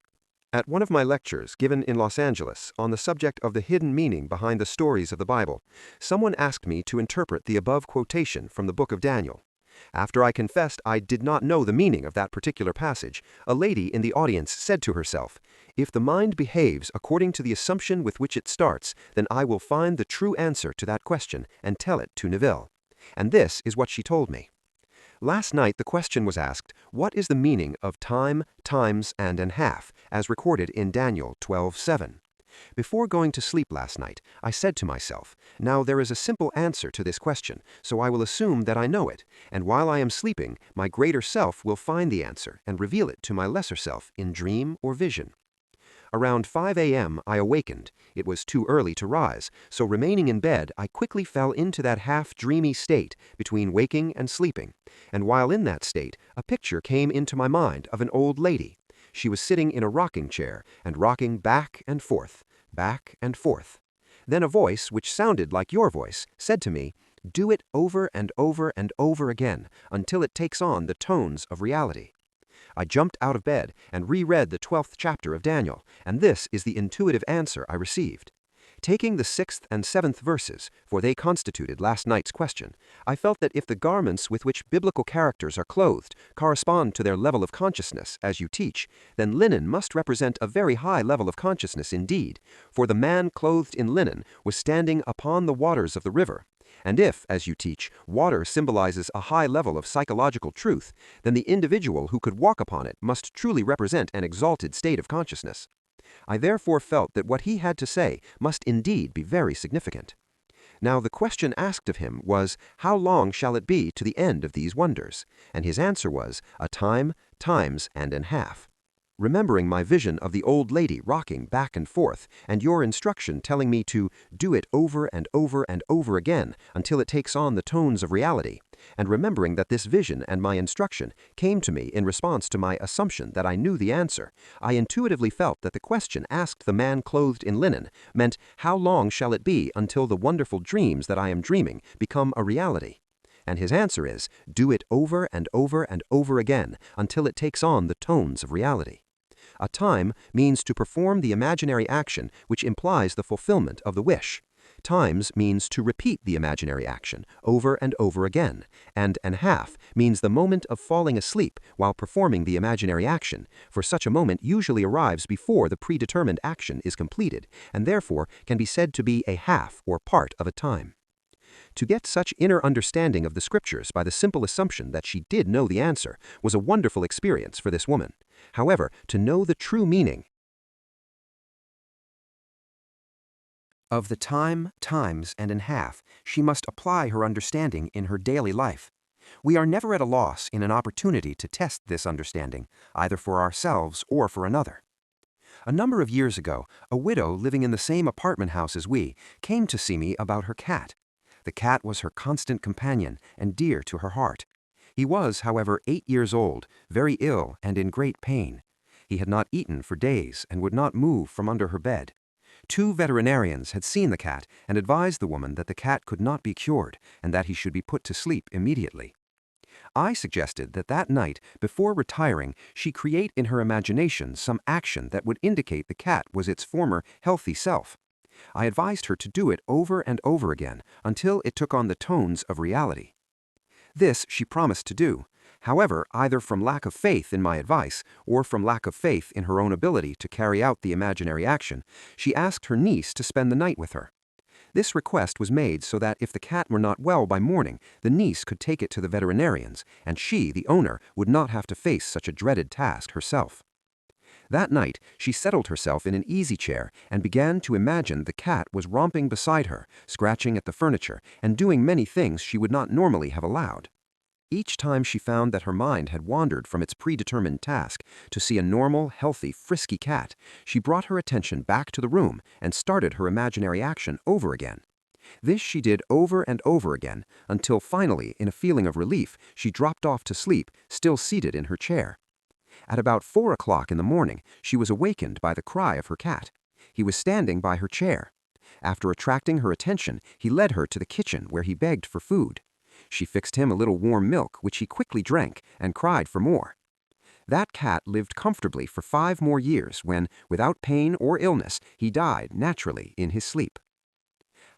At one of my lectures given in Los Angeles on the subject of the hidden meaning behind the stories of the Bible, someone asked me to interpret the above quotation from the book of Daniel. After I confessed I did not know the meaning of that particular passage, a lady in the audience said to herself, "If the mind behaves according to the assumption with which it starts, then I will find the true answer to that question and tell it to Neville." And this is what she told me. Last night the question was asked, what is the meaning of time, times, and an half, as recorded in Daniel 12:7? Before going to sleep last night, I said to myself, now there is a simple answer to this question, so I will assume that I know it, and while I am sleeping, my greater self will find the answer and reveal it to my lesser self in dream or vision. Around 5 a.m. I awakened. It was too early to rise, so remaining in bed, I quickly fell into that half-dreamy state between waking and sleeping. And while in that state, a picture came into my mind of an old lady. She was sitting in a rocking chair and rocking back and forth, back and forth. Then a voice, which sounded like your voice, said to me, "Do it over and over and over again until it takes on the tones of reality." I jumped out of bed and reread the 12th chapter of Daniel, and this is the intuitive answer I received. Taking the 6th and 7th verses, for they constituted last night's question, I felt that if the garments with which biblical characters are clothed correspond to their level of consciousness, as you teach, then linen must represent a very high level of consciousness indeed, for the man clothed in linen was standing upon the waters of the river. And if, as you teach, water symbolizes a high level of psychological truth, then the individual who could walk upon it must truly represent an exalted state of consciousness. I therefore felt that what he had to say must indeed be very significant. Now the question asked of him was, how long shall it be to the end of these wonders? And his answer was, a time, times, and an half. Remembering my vision of the old lady rocking back and forth, and your instruction telling me to do it over and over and over again until it takes on the tones of reality, and remembering that this vision and my instruction came to me in response to my assumption that I knew the answer, I intuitively felt that the question asked the man clothed in linen meant, how long shall it be until the wonderful dreams that I am dreaming become a reality? And his answer is, do it over and over and over again until it takes on the tones of reality. A time means to perform the imaginary action which implies the fulfillment of the wish. Times means to repeat the imaginary action over and over again, and an half means the moment of falling asleep while performing the imaginary action, for such a moment usually arrives before the predetermined action is completed, and therefore can be said to be a half or part of a time. To get such inner understanding of the scriptures by the simple assumption that she did know the answer was a wonderful experience for this woman. However, to know the true meaning of the time, times, and an half, she must apply her understanding in her daily life. We are never at a loss in an opportunity to test this understanding, either for ourselves or for another. A number of years ago, a widow living in the same apartment house as we came to see me about her cat. The cat was her constant companion and dear to her heart. He was, however, 8 years old, very ill and in great pain. He had not eaten for days and would not move from under her bed. 2 veterinarians had seen the cat and advised the woman that the cat could not be cured and that he should be put to sleep immediately. I suggested that that night, before retiring, she create in her imagination some action that would indicate the cat was its former healthy self. I advised her to do it over and over again until it took on the tones of reality. This she promised to do. However, either from lack of faith in my advice or from lack of faith in her own ability to carry out the imaginary action, she asked her niece to spend the night with her. This request was made so that if the cat were not well by morning, the niece could take it to the veterinarians, and she, the owner, would not have to face such a dreaded task herself. That night, she settled herself in an easy chair and began to imagine the cat was romping beside her, scratching at the furniture, and doing many things she would not normally have allowed. Each time she found that her mind had wandered from its predetermined task to see a normal, healthy, frisky cat, she brought her attention back to the room and started her imaginary action over again. This she did over and over again, until finally, in a feeling of relief, she dropped off to sleep, still seated in her chair. At about 4 o'clock in the morning, she was awakened by the cry of her cat. He was standing by her chair. After attracting her attention, he led her to the kitchen where he begged for food. She fixed him a little warm milk, which he quickly drank and cried for more. That cat lived comfortably for 5 more years when, without pain or illness, he died naturally in his sleep.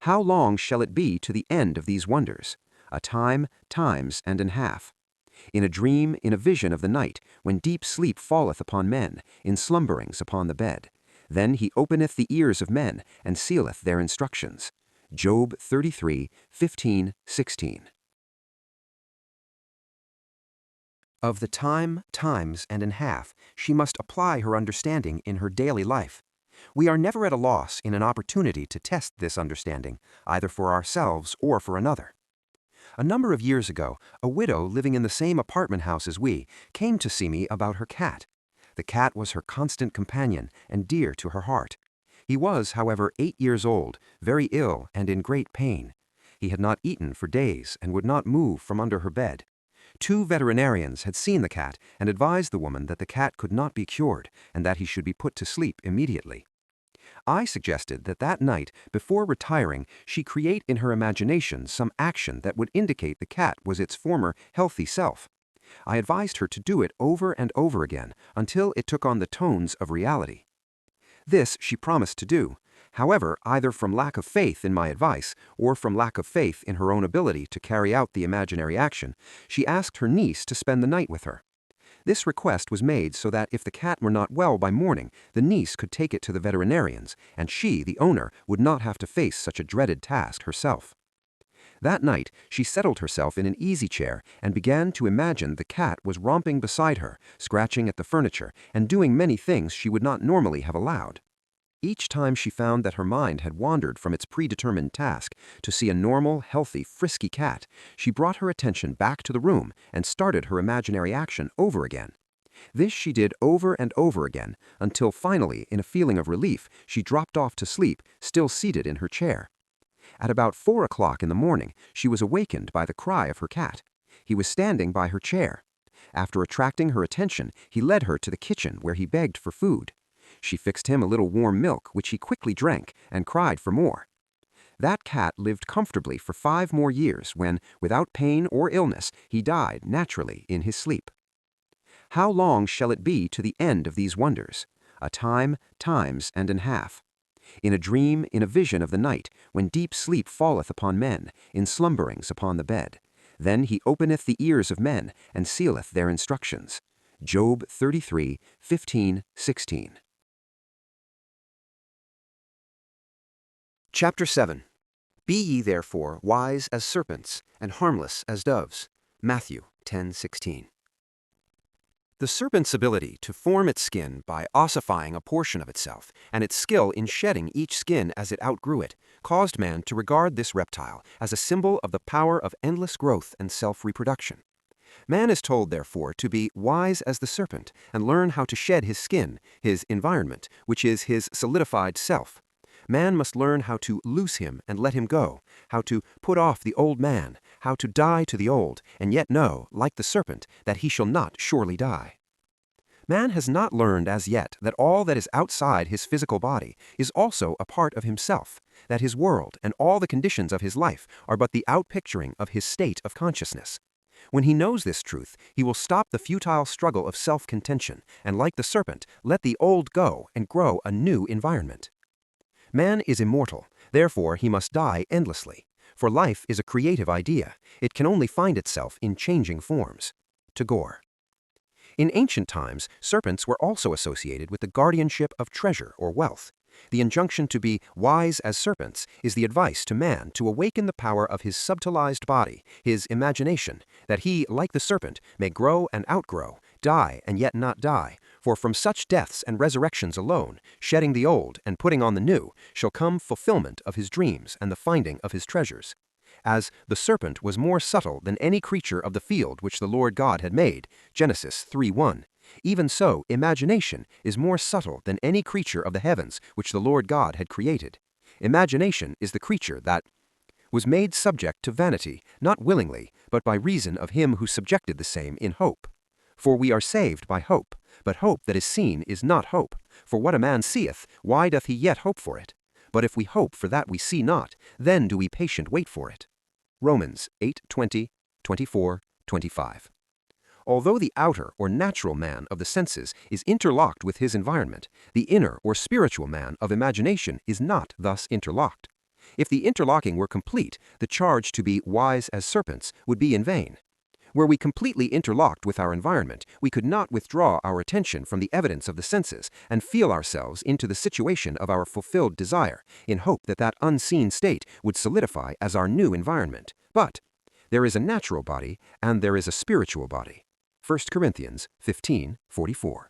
How long shall it be to the end of these wonders? A time, times, and an half. In a dream, in a vision of the night, when deep sleep falleth upon men, in slumberings upon the bed. Then he openeth the ears of men, and sealeth their instructions. Job 33, 15, 16. Of the time, times, and an half, she must apply her understanding in her daily life. We are never at a loss in an opportunity to test this understanding, either for ourselves or for another. A number of years ago, a widow living in the same apartment house as we came to see me about her cat. The cat was her constant companion and dear to her heart. He was, however, 8 years old, very ill and in great pain. He had not eaten for days and would not move from under her bed. 2 veterinarians had seen the cat and advised the woman that the cat could not be cured and that he should be put to sleep immediately. I suggested that that night, before retiring, she create in her imagination some action that would indicate the cat was its former healthy self. I advised her to do it over and over again until it took on the tones of reality. This she promised to do. However, either from lack of faith in my advice or from lack of faith in her own ability to carry out the imaginary action, she asked her niece to spend the night with her. This request was made so that if the cat were not well by morning, the niece could take it to the veterinarians, and she, the owner, would not have to face such a dreaded task herself. That night, she settled herself in an easy chair and began to imagine the cat was romping beside her, scratching at the furniture, and doing many things she would not normally have allowed. Each time she found that her mind had wandered from its predetermined task to see a normal, healthy, frisky cat, she brought her attention back to the room and started her imaginary action over again. This she did over and over again, until finally, in a feeling of relief, she dropped off to sleep, still seated in her chair. At about 4 o'clock in the morning, she was awakened by the cry of her cat. He was standing by her chair. After attracting her attention, he led her to the kitchen where he begged for food. She fixed him a little warm milk, which he quickly drank, and cried for more. That cat lived comfortably for 5 more years when, without pain or illness, he died naturally in his sleep. How long shall it be to the end of these wonders? A time, times, and an half. In a dream, in a vision of the night, when deep sleep falleth upon men, in slumberings upon the bed. Then he openeth the ears of men, and sealeth their instructions. Job 33, 15, 16. Chapter 7. Be ye therefore wise as serpents, and harmless as doves. Matthew 10:16. The serpent's ability to form its skin by ossifying a portion of itself, and its skill in shedding each skin as it outgrew it, caused man to regard this reptile as a symbol of the power of endless growth and self-reproduction. Man is told, therefore, to be wise as the serpent and learn how to shed his skin, his environment, which is his solidified self. Man must learn how to loose him and let him go, how to put off the old man, how to die to the old, and yet know, like the serpent, that he shall not surely die. Man has not learned as yet that all that is outside his physical body is also a part of himself, that his world and all the conditions of his life are but the outpicturing of his state of consciousness. When he knows this truth, he will stop the futile struggle of self-contention and, like the serpent, let the old go and grow a new environment. Man is immortal, therefore he must die endlessly, for life is a creative idea. It can only find itself in changing forms. Tagore. In ancient times, serpents were also associated with the guardianship of treasure or wealth. The injunction to be wise as serpents is the advice to man to awaken the power of his subtilized body, his imagination, that he, like the serpent, may grow and outgrow, die and yet not die, for from such deaths and resurrections alone, shedding the old and putting on the new, shall come fulfillment of his dreams and the finding of his treasures. As the serpent was more subtle than any creature of the field which the Lord God had made, Genesis 3:1, even so imagination is more subtle than any creature of the heavens which the Lord God had created. Imagination is the creature that was made subject to vanity, not willingly, but by reason of him who subjected the same in hope. For we are saved by hope, but hope that is seen is not hope. For what a man seeth, why doth he yet hope for it? But if we hope for that we see not, then do we patient wait for it. Romans 8:20, 24, 25. Although the outer or natural man of the senses is interlocked with his environment, the inner or spiritual man of imagination is not thus interlocked. If the interlocking were complete, the charge to be wise as serpents would be in vain. Were we completely interlocked with our environment, we could not withdraw our attention from the evidence of the senses and feel ourselves into the situation of our fulfilled desire, in hope that that unseen state would solidify as our new environment. But there is a natural body and there is a spiritual body. 1 Corinthians 15:44.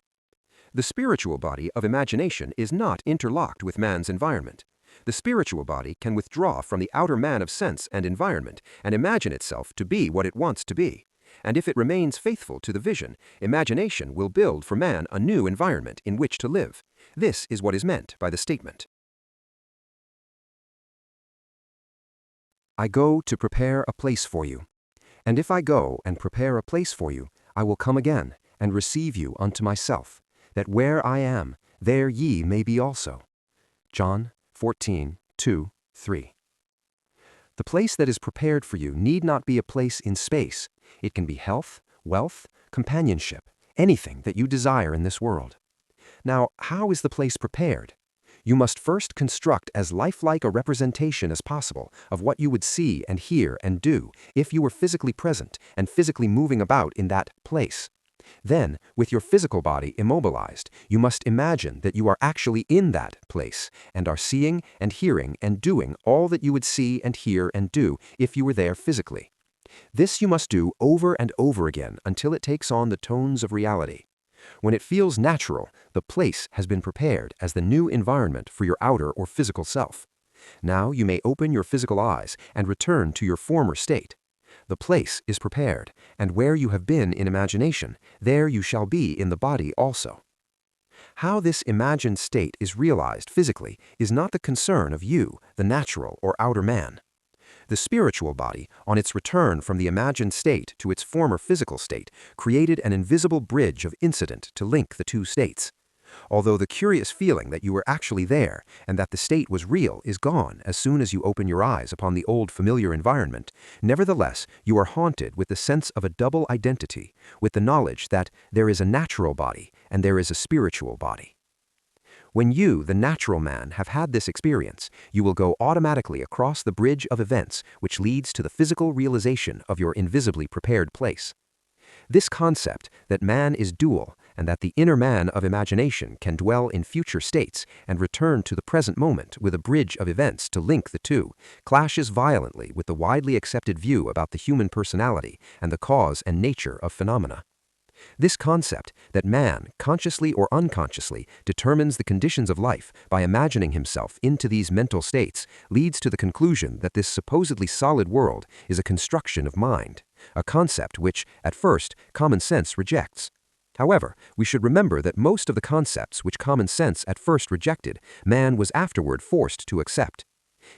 The spiritual body of imagination is not interlocked with man's environment. The spiritual body can withdraw from the outer man of sense and environment and imagine itself to be what it wants to be. And if it remains faithful to the vision, imagination will build for man a new environment in which to live. This is what is meant by the statement, I go to prepare a place for you. And if I go and prepare a place for you, I will come again and receive you unto myself, that where I am, there ye may be also. John 14:2-3. The place that is prepared for you need not be a place in space. It can be health, wealth, companionship, anything that you desire in this world. Now, how is the place prepared? You must first construct as lifelike a representation as possible of what you would see and hear and do if you were physically present and physically moving about in that place. Then, with your physical body immobilized, you must imagine that you are actually in that place and are seeing and hearing and doing all that you would see and hear and do if you were there physically. This you must do over and over again until it takes on the tones of reality. When it feels natural, the place has been prepared as the new environment for your outer or physical self. Now you may open your physical eyes and return to your former state. The place is prepared, and where you have been in imagination, there you shall be in the body also. How this imagined state is realized physically is not the concern of you, the natural or outer man. The spiritual body, on its return from the imagined state to its former physical state, created an invisible bridge of incident to link the two states. Although the curious feeling that you were actually there and that the state was real is gone as soon as you open your eyes upon the old familiar environment, nevertheless you are haunted with the sense of a double identity, with the knowledge that there is a natural body and there is a spiritual body. When you, the natural man, have had this experience, you will go automatically across the bridge of events which leads to the physical realization of your invisibly prepared place. This concept that man is dual and that the inner man of imagination can dwell in future states and return to the present moment with a bridge of events to link the two clashes violently with the widely accepted view about the human personality and the cause and nature of phenomena. This concept that man, consciously or unconsciously, determines the conditions of life by imagining himself into these mental states leads to the conclusion that this supposedly solid world is a construction of mind, a concept which, at first, common sense rejects. However, we should remember that most of the concepts which common sense at first rejected, man was afterward forced to accept.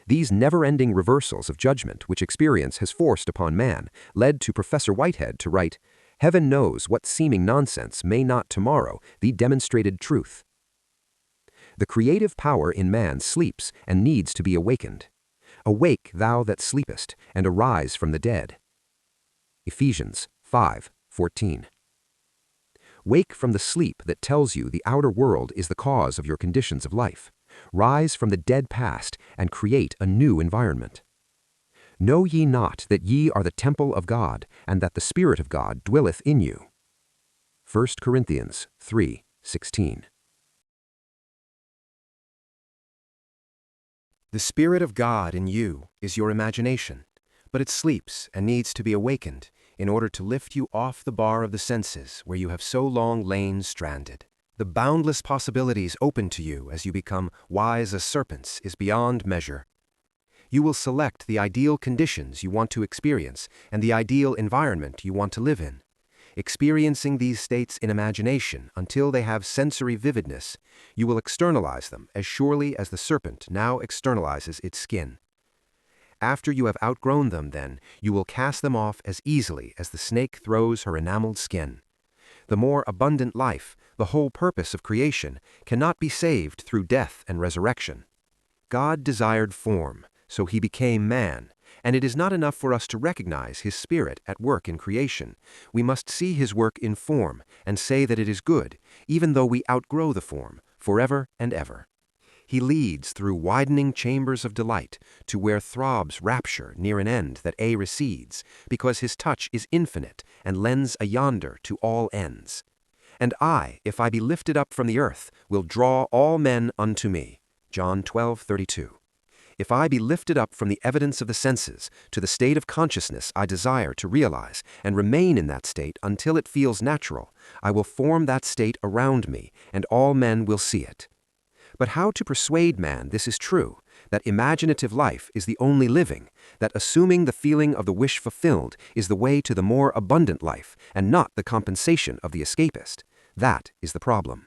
These never-ending reversals of judgment which experience has forced upon man led to Professor Whitehead to write, "Heaven knows what seeming nonsense may not tomorrow the demonstrated truth." The creative power in man sleeps and needs to be awakened. Awake, thou that sleepest, and arise from the dead. Ephesians 5:14. Wake from the sleep that tells you the outer world is the cause of your conditions of life. Rise from the dead past and create a new environment. Know ye not that ye are the temple of God, and that the Spirit of God dwelleth in you? 1 Corinthians 3:16. The Spirit of God in you is your imagination, but it sleeps and needs to be awakened in order to lift you off the bar of the senses where you have so long lain stranded. The boundless possibilities open to you as you become wise as serpents is beyond measure. You will select the ideal conditions you want to experience and the ideal environment you want to live in. Experiencing these states in imagination until they have sensory vividness, you will externalize them as surely as the serpent now externalizes its skin. After you have outgrown them, then, you will cast them off as easily as the snake throws her enameled skin. The more abundant life, the whole purpose of creation, cannot be saved through death and resurrection. God desired form, so he became man, And it is not enough for us to recognize His Spirit at work in creation. We must see His work in form and say that it is good, even though we outgrow the form, forever and ever. He leads through widening chambers of delight to where throbs rapture near an end that A recedes, because His touch is infinite and lends a yonder to all ends. And I, if I be lifted up from the earth, will draw all men unto me. John 12:32. If I be lifted up from the evidence of the senses to the state of consciousness I desire to realize, and remain in that state until it feels natural, I will form that state around me, and all men will see it. But how to persuade man this is true, that imaginative life is the only living, that assuming the feeling of the wish fulfilled is the way to the more abundant life, and not the compensation of the escapist? That is the problem.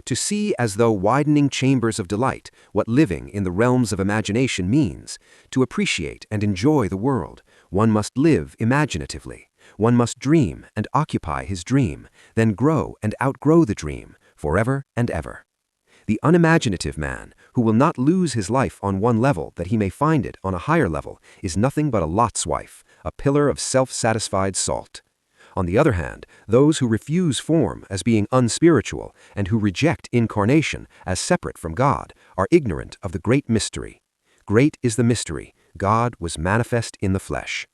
To see as though widening chambers of delight what living in the realms of imagination means, to appreciate and enjoy the world, one must live imaginatively. One must dream and occupy his dream, then grow and outgrow the dream, forever and ever. The unimaginative man, who will not lose his life on one level that he may find it on a higher level, is nothing but a Lot's wife, a pillar of self-satisfied salt. On the other hand, those who refuse form as being unspiritual and who reject incarnation as separate from God are ignorant of the great mystery. Great is the mystery, God was manifest in the flesh.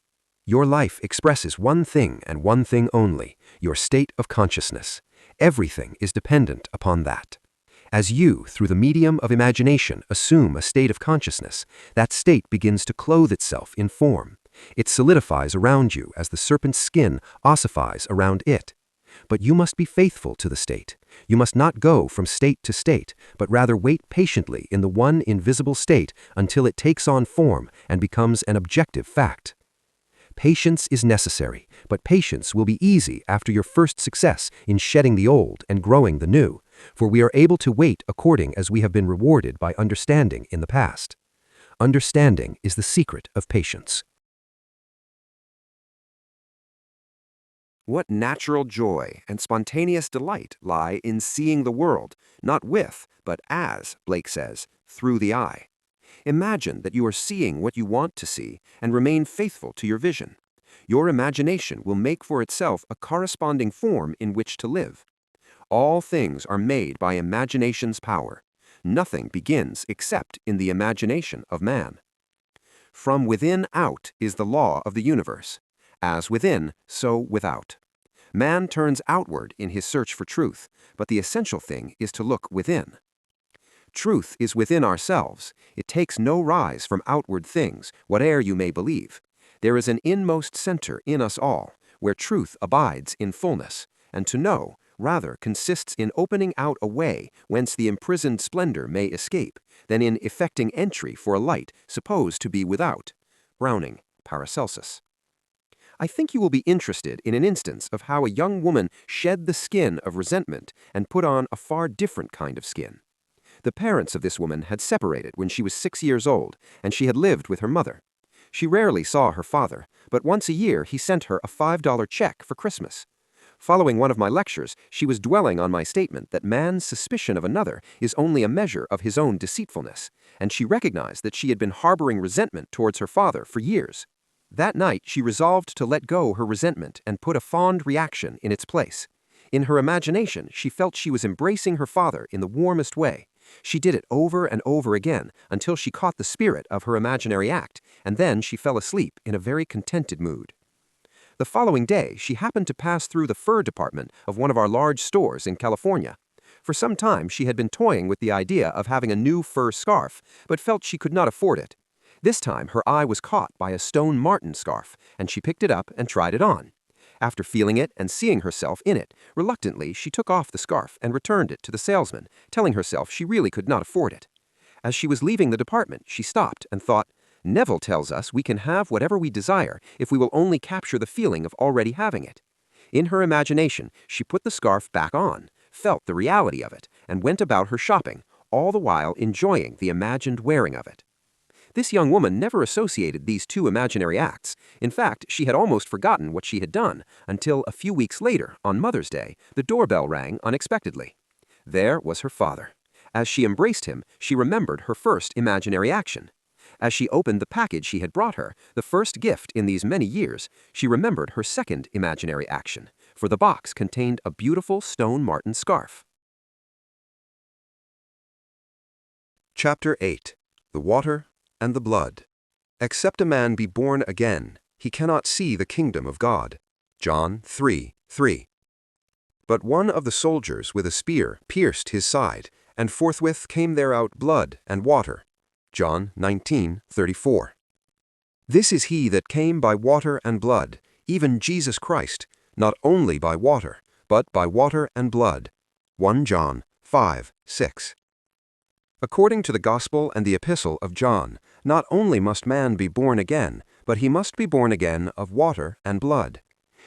Your life expresses one thing and one thing only, your state of consciousness. Everything is dependent upon that. As you, through the medium of imagination, assume a state of consciousness, that state begins to clothe itself in form. It solidifies around you as the serpent's skin ossifies around it. But you must be faithful to the state. You must not go from state to state, but rather wait patiently in the one invisible state until it takes on form and becomes an objective fact. Patience is necessary, but patience will be easy after your first success in shedding the old and growing the new, for we are able to wait according as we have been rewarded by understanding in the past. Understanding is the secret of patience. What natural joy and spontaneous delight lie in seeing the world, not with, but as, Blake says, through the eye. Imagine that you are seeing what you want to see and remain faithful to your vision. Your imagination will make for itself a corresponding form in which to live. All things are made by imagination's power. Nothing begins except in the imagination of man. From within out is the law of the universe. As within, so without. Man turns outward in his search for truth, but the essential thing is to look within. Truth is within ourselves. It takes no rise from outward things, whate'er you may believe. There is an inmost center in us all, where truth abides in fullness, and to know, rather, consists in opening out a way whence the imprisoned splendor may escape, than in effecting entry for a light supposed to be without. Browning, Paracelsus. I think you will be interested in an instance of how a young woman shed the skin of resentment and put on a far different kind of skin. The parents of this woman had separated when she was 6 years old, and she had lived with her mother. She rarely saw her father, but once a year he sent her a $5 check for Christmas. Following one of my lectures, she was dwelling on my statement that man's suspicion of another is only a measure of his own deceitfulness, and she recognized that she had been harboring resentment towards her father for years. That night, she resolved to let go her resentment and put a fond reaction in its place. In her imagination, she felt she was embracing her father in the warmest way. She did it over and over again until she caught the spirit of her imaginary act, and then she fell asleep in a very contented mood. The following day, she happened to pass through the fur department of one of our large stores in California. For some time, she had been toying with the idea of having a new fur scarf, but felt she could not afford it. This time, her eye was caught by a stone marten scarf, and she picked it up and tried it on. After feeling it and seeing herself in it, reluctantly she took off the scarf and returned it to the salesman, telling herself she really could not afford it. As she was leaving the department, she stopped and thought, Neville tells us we can have whatever we desire if we will only capture the feeling of already having it. In her imagination, she put the scarf back on, felt the reality of it, and went about her shopping, all the while enjoying the imagined wearing of it. This young woman never associated these two imaginary acts. In fact, she had almost forgotten what she had done, until a few weeks later, on Mother's Day, the doorbell rang unexpectedly. There was her father. As she embraced him, she remembered her first imaginary action. As she opened the package he had brought her, the first gift in these many years, she remembered her second imaginary action, for the box contained a beautiful stone marten scarf. Chapter 8. The Water and the Blood. Except a man be born again, he cannot see the kingdom of God. John 3:3. But one of the soldiers with a spear pierced his side, and forthwith came there out blood and water. John 19:34. This is he that came by water and blood, even Jesus Christ, not only by water, but by water and blood. 1 John 5:6. According to the Gospel and the Epistle of John, not only must man be born again, but he must be born again of water and blood.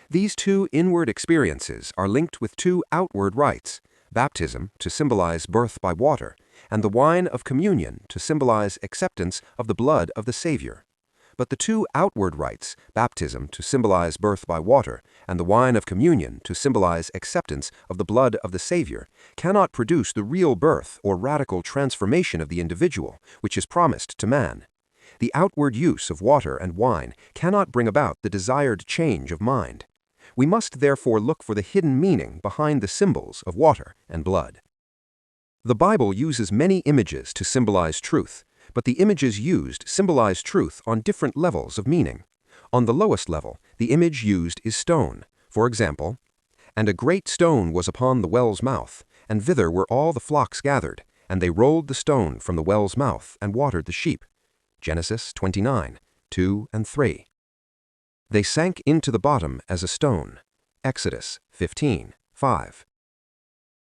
These two inward experiences are linked with two outward rites, baptism to symbolize birth by water, and the wine of communion to symbolize acceptance of the blood of the Savior. But the two outward rites, baptism to symbolize birth by water, and the wine of communion to symbolize acceptance of the blood of the Savior, cannot produce the real birth or radical transformation of the individual, which is promised to man. The outward use of water and wine cannot bring about the desired change of mind. We must therefore look for the hidden meaning behind the symbols of water and blood. The Bible uses many images to symbolize truth, but the images used symbolize truth on different levels of meaning. On the lowest level, the image used is stone. For example, "And a great stone was upon the well's mouth, and thither were all the flocks gathered, and they rolled the stone from the well's mouth and watered the sheep." Genesis 29:2-3. "They sank into the bottom as a stone." Exodus 15:5.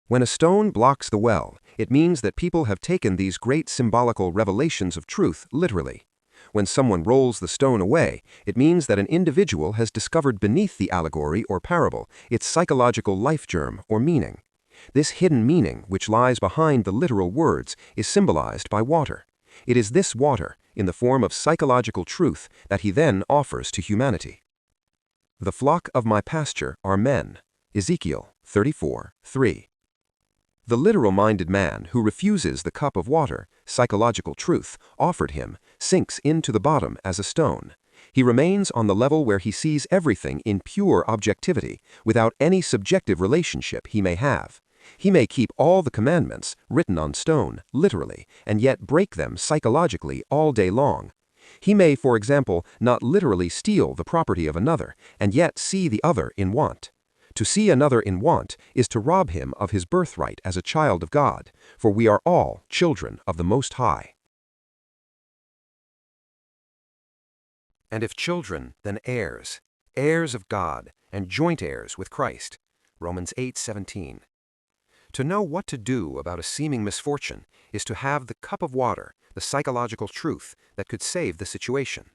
When a stone blocks the well, it means that people have taken these great symbolical revelations of truth literally. When someone rolls the stone away, it means that an individual has discovered beneath the allegory or parable its psychological life germ or meaning. This hidden meaning, which lies behind the literal words, is symbolized by water. It is this water, in the form of psychological truth, that he then offers to humanity. "The flock of my pasture are men." Ezekiel 34:3. The literal-minded man who refuses the cup of water, psychological truth, offered him, sinks into the bottom as a stone. He remains on the level where he sees everything in pure objectivity, without any subjective relationship he may have. He may keep all the commandments, written on stone, literally, and yet break them psychologically all day long. He may, for example, not literally steal the property of another, and yet see the other in want. To see another in want is to rob him of his birthright as a child of God, for we are all children of the Most High. "And if children, then heirs, heirs of God, and joint heirs with Christ." Romans 8:17. To know what to do about a seeming misfortune is to have the cup of water, the psychological truth that could save the situation.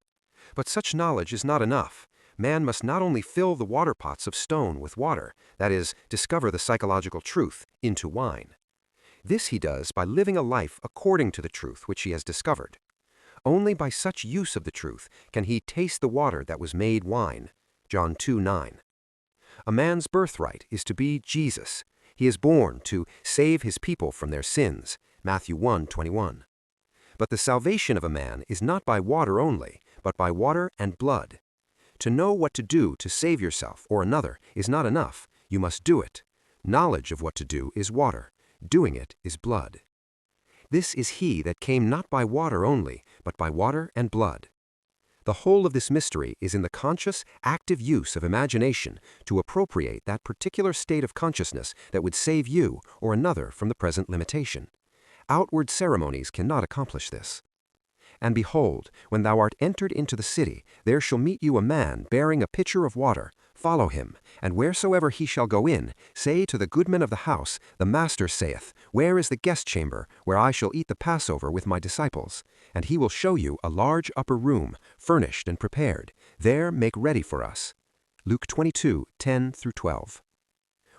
But such knowledge is not enough. Man must not only fill the water pots of stone with water, that is, discover the psychological truth, into wine. This he does by living a life according to the truth which he has discovered. Only by such use of the truth can he taste the water that was made wine. John 2:9. A man's birthright is to be Jesus. He is born to save his people from their sins. Matthew 1:21. But the salvation of a man is not by water only, but by water and blood. To know what to do to save yourself or another is not enough. You must do it. Knowledge of what to do is water. Doing it is blood. This is he that came not by water only, but by water and blood. The whole of this mystery is in the conscious, active use of imagination to appropriate that particular state of consciousness that would save you or another from the present limitation. Outward ceremonies cannot accomplish this. "And behold, when thou art entered into the city, there shall meet you a man bearing a pitcher of water. Follow him, and wheresoever he shall go in, say to the goodman of the house, The Master saith, Where is the guest chamber, where I shall eat the Passover with my disciples? And he will show you a large upper room, furnished and prepared. There make ready for us." Luke 22:10-12.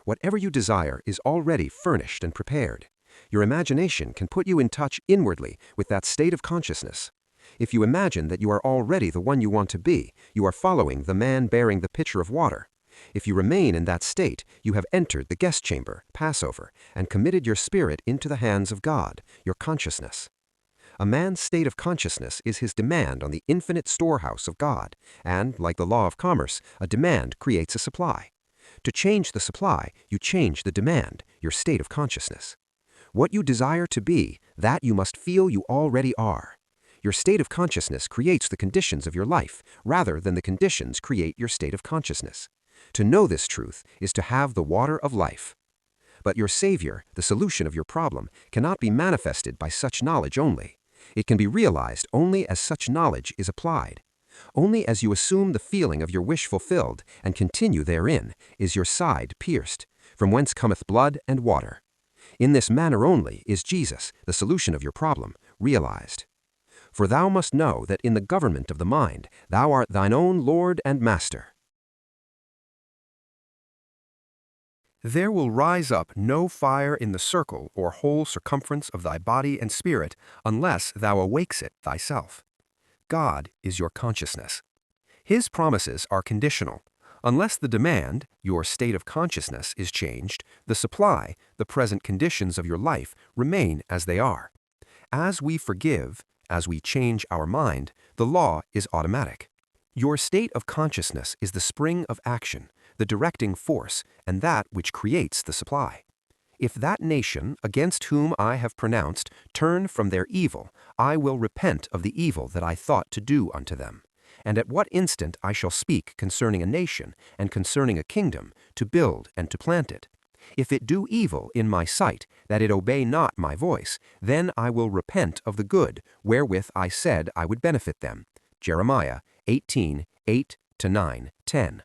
Whatever you desire is already furnished and prepared. Your imagination can put you in touch inwardly with that state of consciousness. If you imagine that you are already the one you want to be, you are following the man bearing the pitcher of water. If you remain in that state, you have entered the guest chamber, Passover, and committed your spirit into the hands of God, your consciousness. A man's state of consciousness is his demand on the infinite storehouse of God, and, like the law of commerce, a demand creates a supply. To change the supply, you change the demand, your state of consciousness. What you desire to be, that you must feel you already are. Your state of consciousness creates the conditions of your life, rather than the conditions create your state of consciousness. To know this truth is to have the water of life. But your Savior, the solution of your problem, cannot be manifested by such knowledge only. It can be realized only as such knowledge is applied. Only as you assume the feeling of your wish fulfilled and continue therein is your side pierced, from whence cometh blood and water. In this manner only is Jesus, the solution of your problem, realized. For thou must know that in the government of the mind thou art thine own Lord and Master. There will rise up no fire in the circle or whole circumference of thy body and spirit unless thou awakes it thyself. God is your consciousness. His promises are conditional. Unless the demand, your state of consciousness, is changed, the supply, the present conditions of your life, remain as they are. As we forgive, as we change our mind, the law is automatic. Your state of consciousness is the spring of action, the directing force, and that which creates the supply. If that nation, against whom I have pronounced, turn from their evil, I will repent of the evil that I thought to do unto them. And at what instant I shall speak concerning a nation, and concerning a kingdom, to build and to plant it. If it do evil in my sight, that it obey not my voice, then I will repent of the good, wherewith I said I would benefit them. Jeremiah 18, 8-9, 10.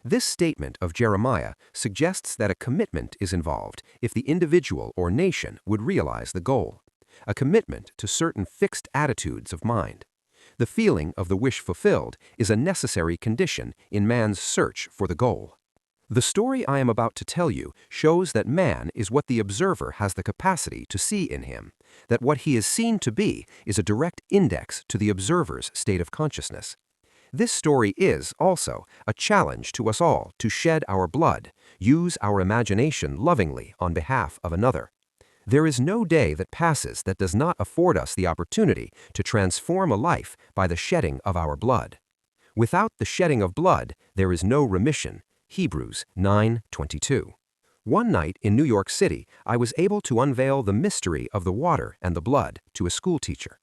This statement of Jeremiah suggests that a commitment is involved if the individual or nation would realize the goal. A commitment to certain fixed attitudes of mind. The feeling of the wish fulfilled is a necessary condition in man's search for the goal. The story I am about to tell you shows that man is what the observer has the capacity to see in him, that what he is seen to be is a direct index to the observer's state of consciousness. This story is, also, a challenge to us all to shed our blood, use our imagination lovingly on behalf of another. There is no day that passes that does not afford us the opportunity to transform a life by the shedding of our blood. Without the shedding of blood, there is no remission. Hebrews 9:22. One night in New York City, I was able to unveil the mystery of the water and the blood to a schoolteacher.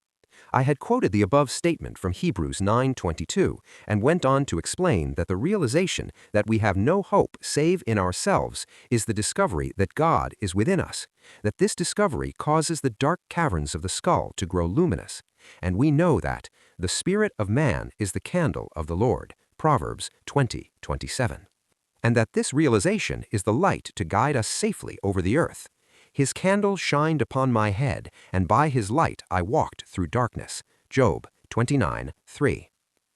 I had quoted the above statement from Hebrews 9:22 and went on to explain that the realization that we have no hope save in ourselves is the discovery that God is within us, that this discovery causes the dark caverns of the skull to grow luminous, and we know that the spirit of man is the candle of the Lord, Proverbs 20:27, and that this realization is the light to guide us safely over the earth. His candle shined upon my head, and by his light I walked through darkness. Job 29:3.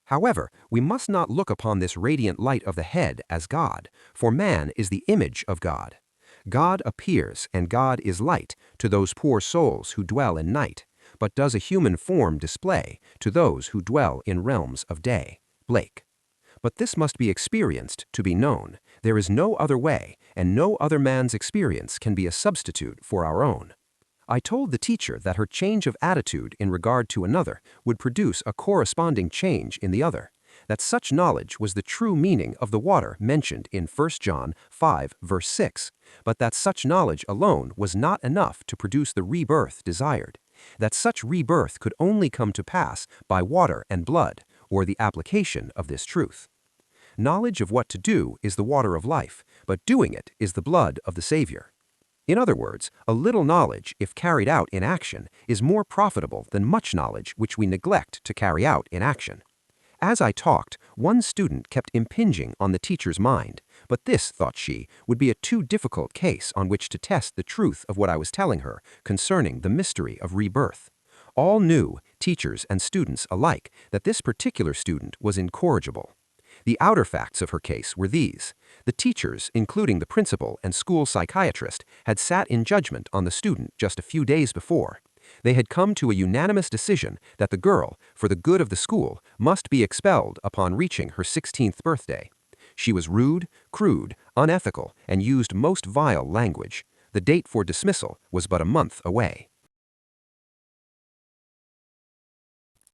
However, we must not look upon this radiant light of the head as God, for man is the image of God. God appears, and God is light, to those poor souls who dwell in night, but does a human form display to those who dwell in realms of day. Blake. But this must be experienced to be known. There is no other way, and no other man's experience can be a substitute for our own. I told the teacher that her change of attitude in regard to another would produce a corresponding change in the other, that such knowledge was the true meaning of the water mentioned in 1 John 5, verse 6, but that such knowledge alone was not enough to produce the rebirth desired, that such rebirth could only come to pass by water and blood, or the application of this truth. Knowledge of what to do is the water of life, but doing it is the blood of the Savior. In other words, a little knowledge, if carried out in action, is more profitable than much knowledge which we neglect to carry out in action. As I talked, one student kept impinging on the teacher's mind, but this, thought she, would be a too difficult case on which to test the truth of what I was telling her concerning the mystery of rebirth. All knew, teachers and students alike, that this particular student was incorrigible. The outer facts of her case were these. The teachers, including the principal and school psychiatrist, had sat in judgment on the student just a few days before. They had come to a unanimous decision that the girl, for the good of the school, must be expelled upon reaching her 16th birthday. She was rude, crude, unethical, and used most vile language. The date for dismissal was but a month away.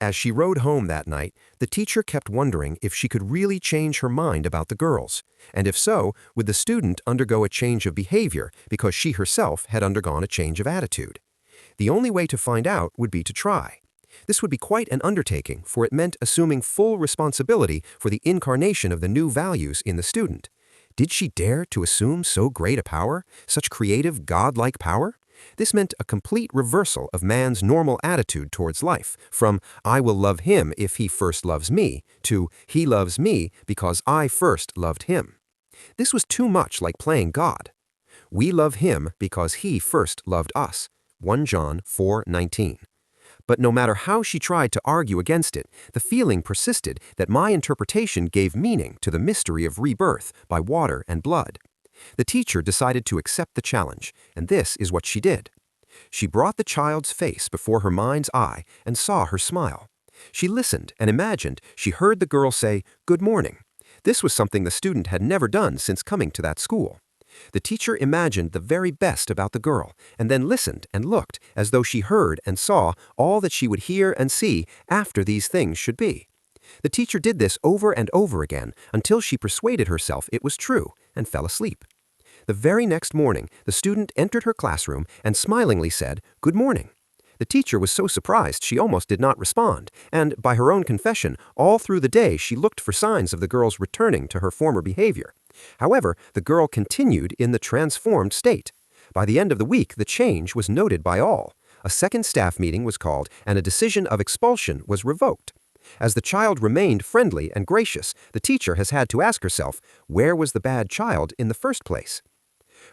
As she rode home that night, the teacher kept wondering if she could really change her mind about the girls, and if so, would the student undergo a change of behavior because she herself had undergone a change of attitude. The only way to find out would be to try. This would be quite an undertaking, for it meant assuming full responsibility for the incarnation of the new values in the student. Did she dare to assume so great a power, such creative, godlike power? This meant a complete reversal of man's normal attitude towards life, from "I will love him if he first loves me" to "he loves me because I first loved him." This was too much like playing God. We love him because he first loved us. 1 John 4:19. But no matter how she tried to argue against it, the feeling persisted that my interpretation gave meaning to the mystery of rebirth by water and blood. The teacher decided to accept the challenge, and this is what she did. She brought the child's face before her mind's eye and saw her smile. She listened and imagined she heard the girl say, "Good morning." This was something the student had never done since coming to that school. The teacher imagined the very best about the girl, and then listened and looked as though she heard and saw all that she would hear and see after these things should be. The teacher did this over and over again until she persuaded herself it was true and fell asleep. The very next morning, the student entered her classroom and smilingly said, "Good morning." The teacher was so surprised she almost did not respond, and, by her own confession, all through the day she looked for signs of the girl's returning to her former behavior. However, the girl continued in the transformed state. By the end of the week, the change was noted by all. A second staff meeting was called, and a decision of expulsion was revoked. As the child remained friendly and gracious, the teacher has had to ask herself, where was the bad child in the first place?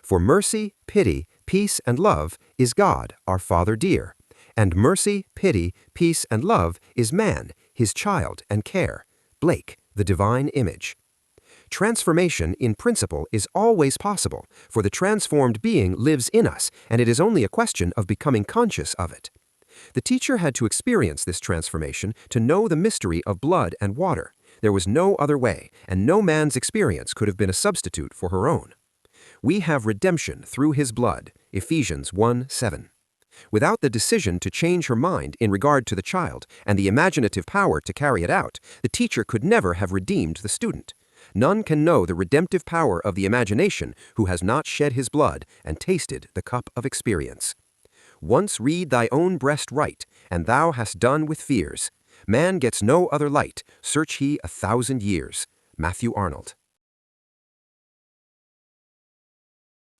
For mercy, pity, peace, and love is God, our Father dear. And mercy, pity, peace, and love is man, his child and care. Blake, the divine image. Transformation, in principle, is always possible, for the transformed being lives in us, and it is only a question of becoming conscious of it. The teacher had to experience this transformation to know the mystery of blood and water. There was no other way, and no man's experience could have been a substitute for her own. We have redemption through his blood, Ephesians 1:7. Without the decision to change her mind in regard to the child and the imaginative power to carry it out, the teacher could never have redeemed the student. None can know the redemptive power of the imagination who has not shed his blood and tasted the cup of experience. Once read thy own breast right, and thou hast done with fears. Man gets no other light, search he 1,000 years. Matthew Arnold.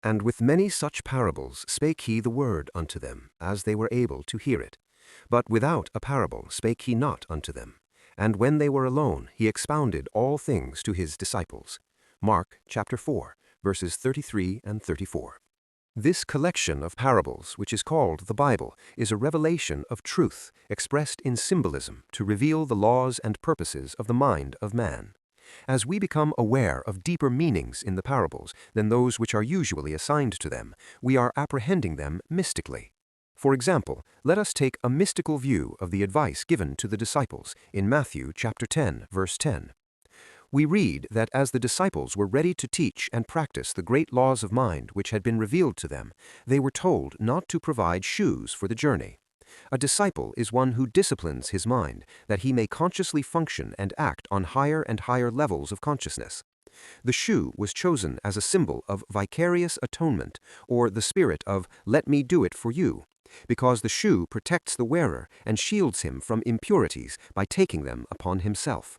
And with many such parables spake he the word unto them, as they were able to hear it. But without a parable spake he not unto them. And when they were alone, he expounded all things to his disciples. Mark chapter 4, verses 33 and 34. This collection of parables, which is called the Bible, is a revelation of truth expressed in symbolism to reveal the laws and purposes of the mind of man. As we become aware of deeper meanings in the parables than those which are usually assigned to them, we are apprehending them mystically. For example, let us take a mystical view of the advice given to the disciples in Matthew chapter 10, verse 10. We read that as the disciples were ready to teach and practice the great laws of mind which had been revealed to them, they were told not to provide shoes for the journey. A disciple is one who disciplines his mind, that he may consciously function and act on higher and higher levels of consciousness. The shoe was chosen as a symbol of vicarious atonement, or the spirit of "let me do it for you," because the shoe protects the wearer and shields him from impurities by taking them upon himself.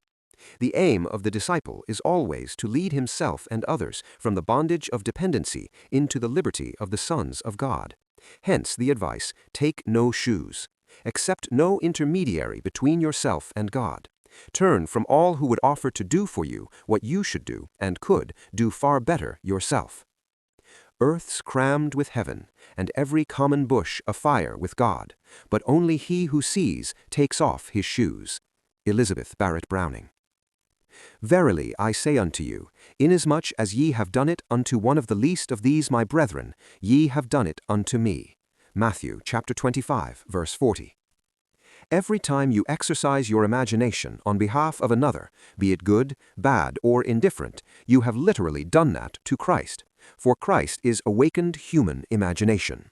The aim of the disciple is always to lead himself and others from the bondage of dependency into the liberty of the sons of God. Hence the advice, take no shoes. Accept no intermediary between yourself and God. Turn from all who would offer to do for you what you should do and could do far better yourself. Earth's crammed with heaven, and every common bush afire with God, but only he who sees takes off his shoes. Elizabeth Barrett Browning. Verily I say unto you, inasmuch as ye have done it unto one of the least of these my brethren, ye have done it unto me. Matthew chapter 25, verse 40. Every time you exercise your imagination on behalf of another, be it good, bad, or indifferent, you have literally done that to Christ, for Christ is awakened human imagination.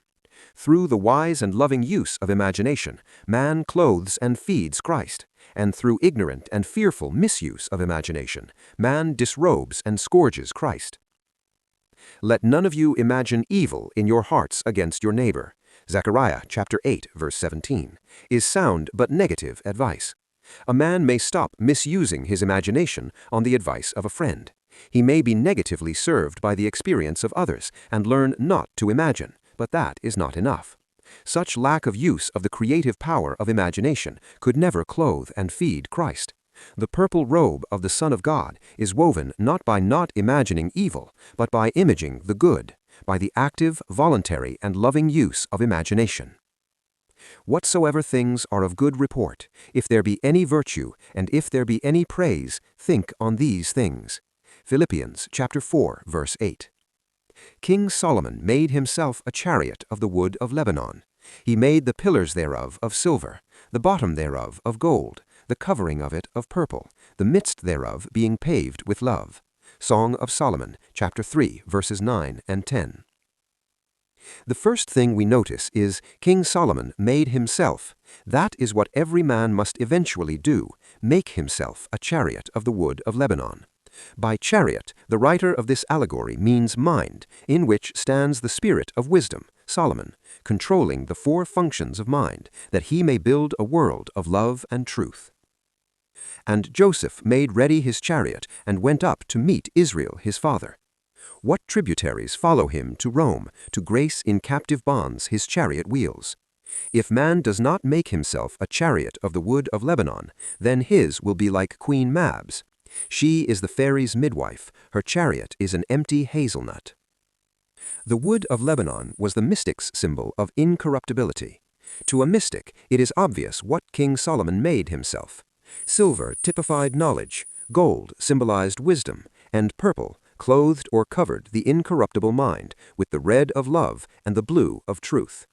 Through the wise and loving use of imagination, man clothes and feeds Christ, and through ignorant and fearful misuse of imagination, man disrobes and scourges Christ. Let none of you imagine evil in your hearts against your neighbor. Zechariah chapter 8, verse 17, is sound but negative advice. A man may stop misusing his imagination on the advice of a friend. He may be negatively served by the experience of others and learn not to imagine, but that is not enough. Such lack of use of the creative power of imagination could never clothe and feed Christ. The purple robe of the Son of God is woven not by not imagining evil, but by imaging the good, by the active, voluntary, and loving use of imagination. Whatsoever things are of good report, if there be any virtue, and if there be any praise, think on these things. Philippians chapter 4, verse 8. King Solomon made himself a chariot of the wood of Lebanon. He made the pillars thereof of silver, the bottom thereof of gold, the covering of it of purple, the midst thereof being paved with love. Song of Solomon, chapter 3, verses 9 and 10. The first thing we notice is King Solomon made himself. That is what every man must eventually do, make himself a chariot of the wood of Lebanon. By chariot, the writer of this allegory means mind, in which stands the spirit of wisdom, Solomon, controlling the four functions of mind, that he may build a world of love and truth. And Joseph made ready his chariot and went up to meet Israel his father. What tributaries follow him to Rome, to grace in captive bonds his chariot wheels? If man does not make himself a chariot of the wood of Lebanon, then his will be like Queen Mab's. She is the fairy's midwife, her chariot is an empty hazelnut. The wood of Lebanon was the mystic's symbol of incorruptibility. To a mystic, it is obvious what King Solomon made himself. Silver typified knowledge, gold symbolized wisdom, and purple clothed or covered the incorruptible mind with the red of love and the blue of truth.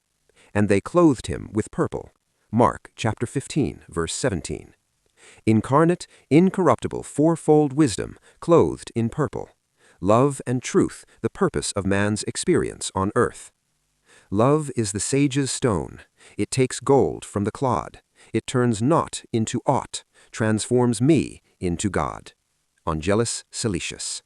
And they clothed him with purple. Mark chapter 15, verse 17. Incarnate, incorruptible fourfold wisdom clothed in purple. Love and truth, the purpose of man's experience on earth. Love is the sage's stone. It takes gold from the clod. It turns naught into aught, transforms me into God. Angelus Silesius.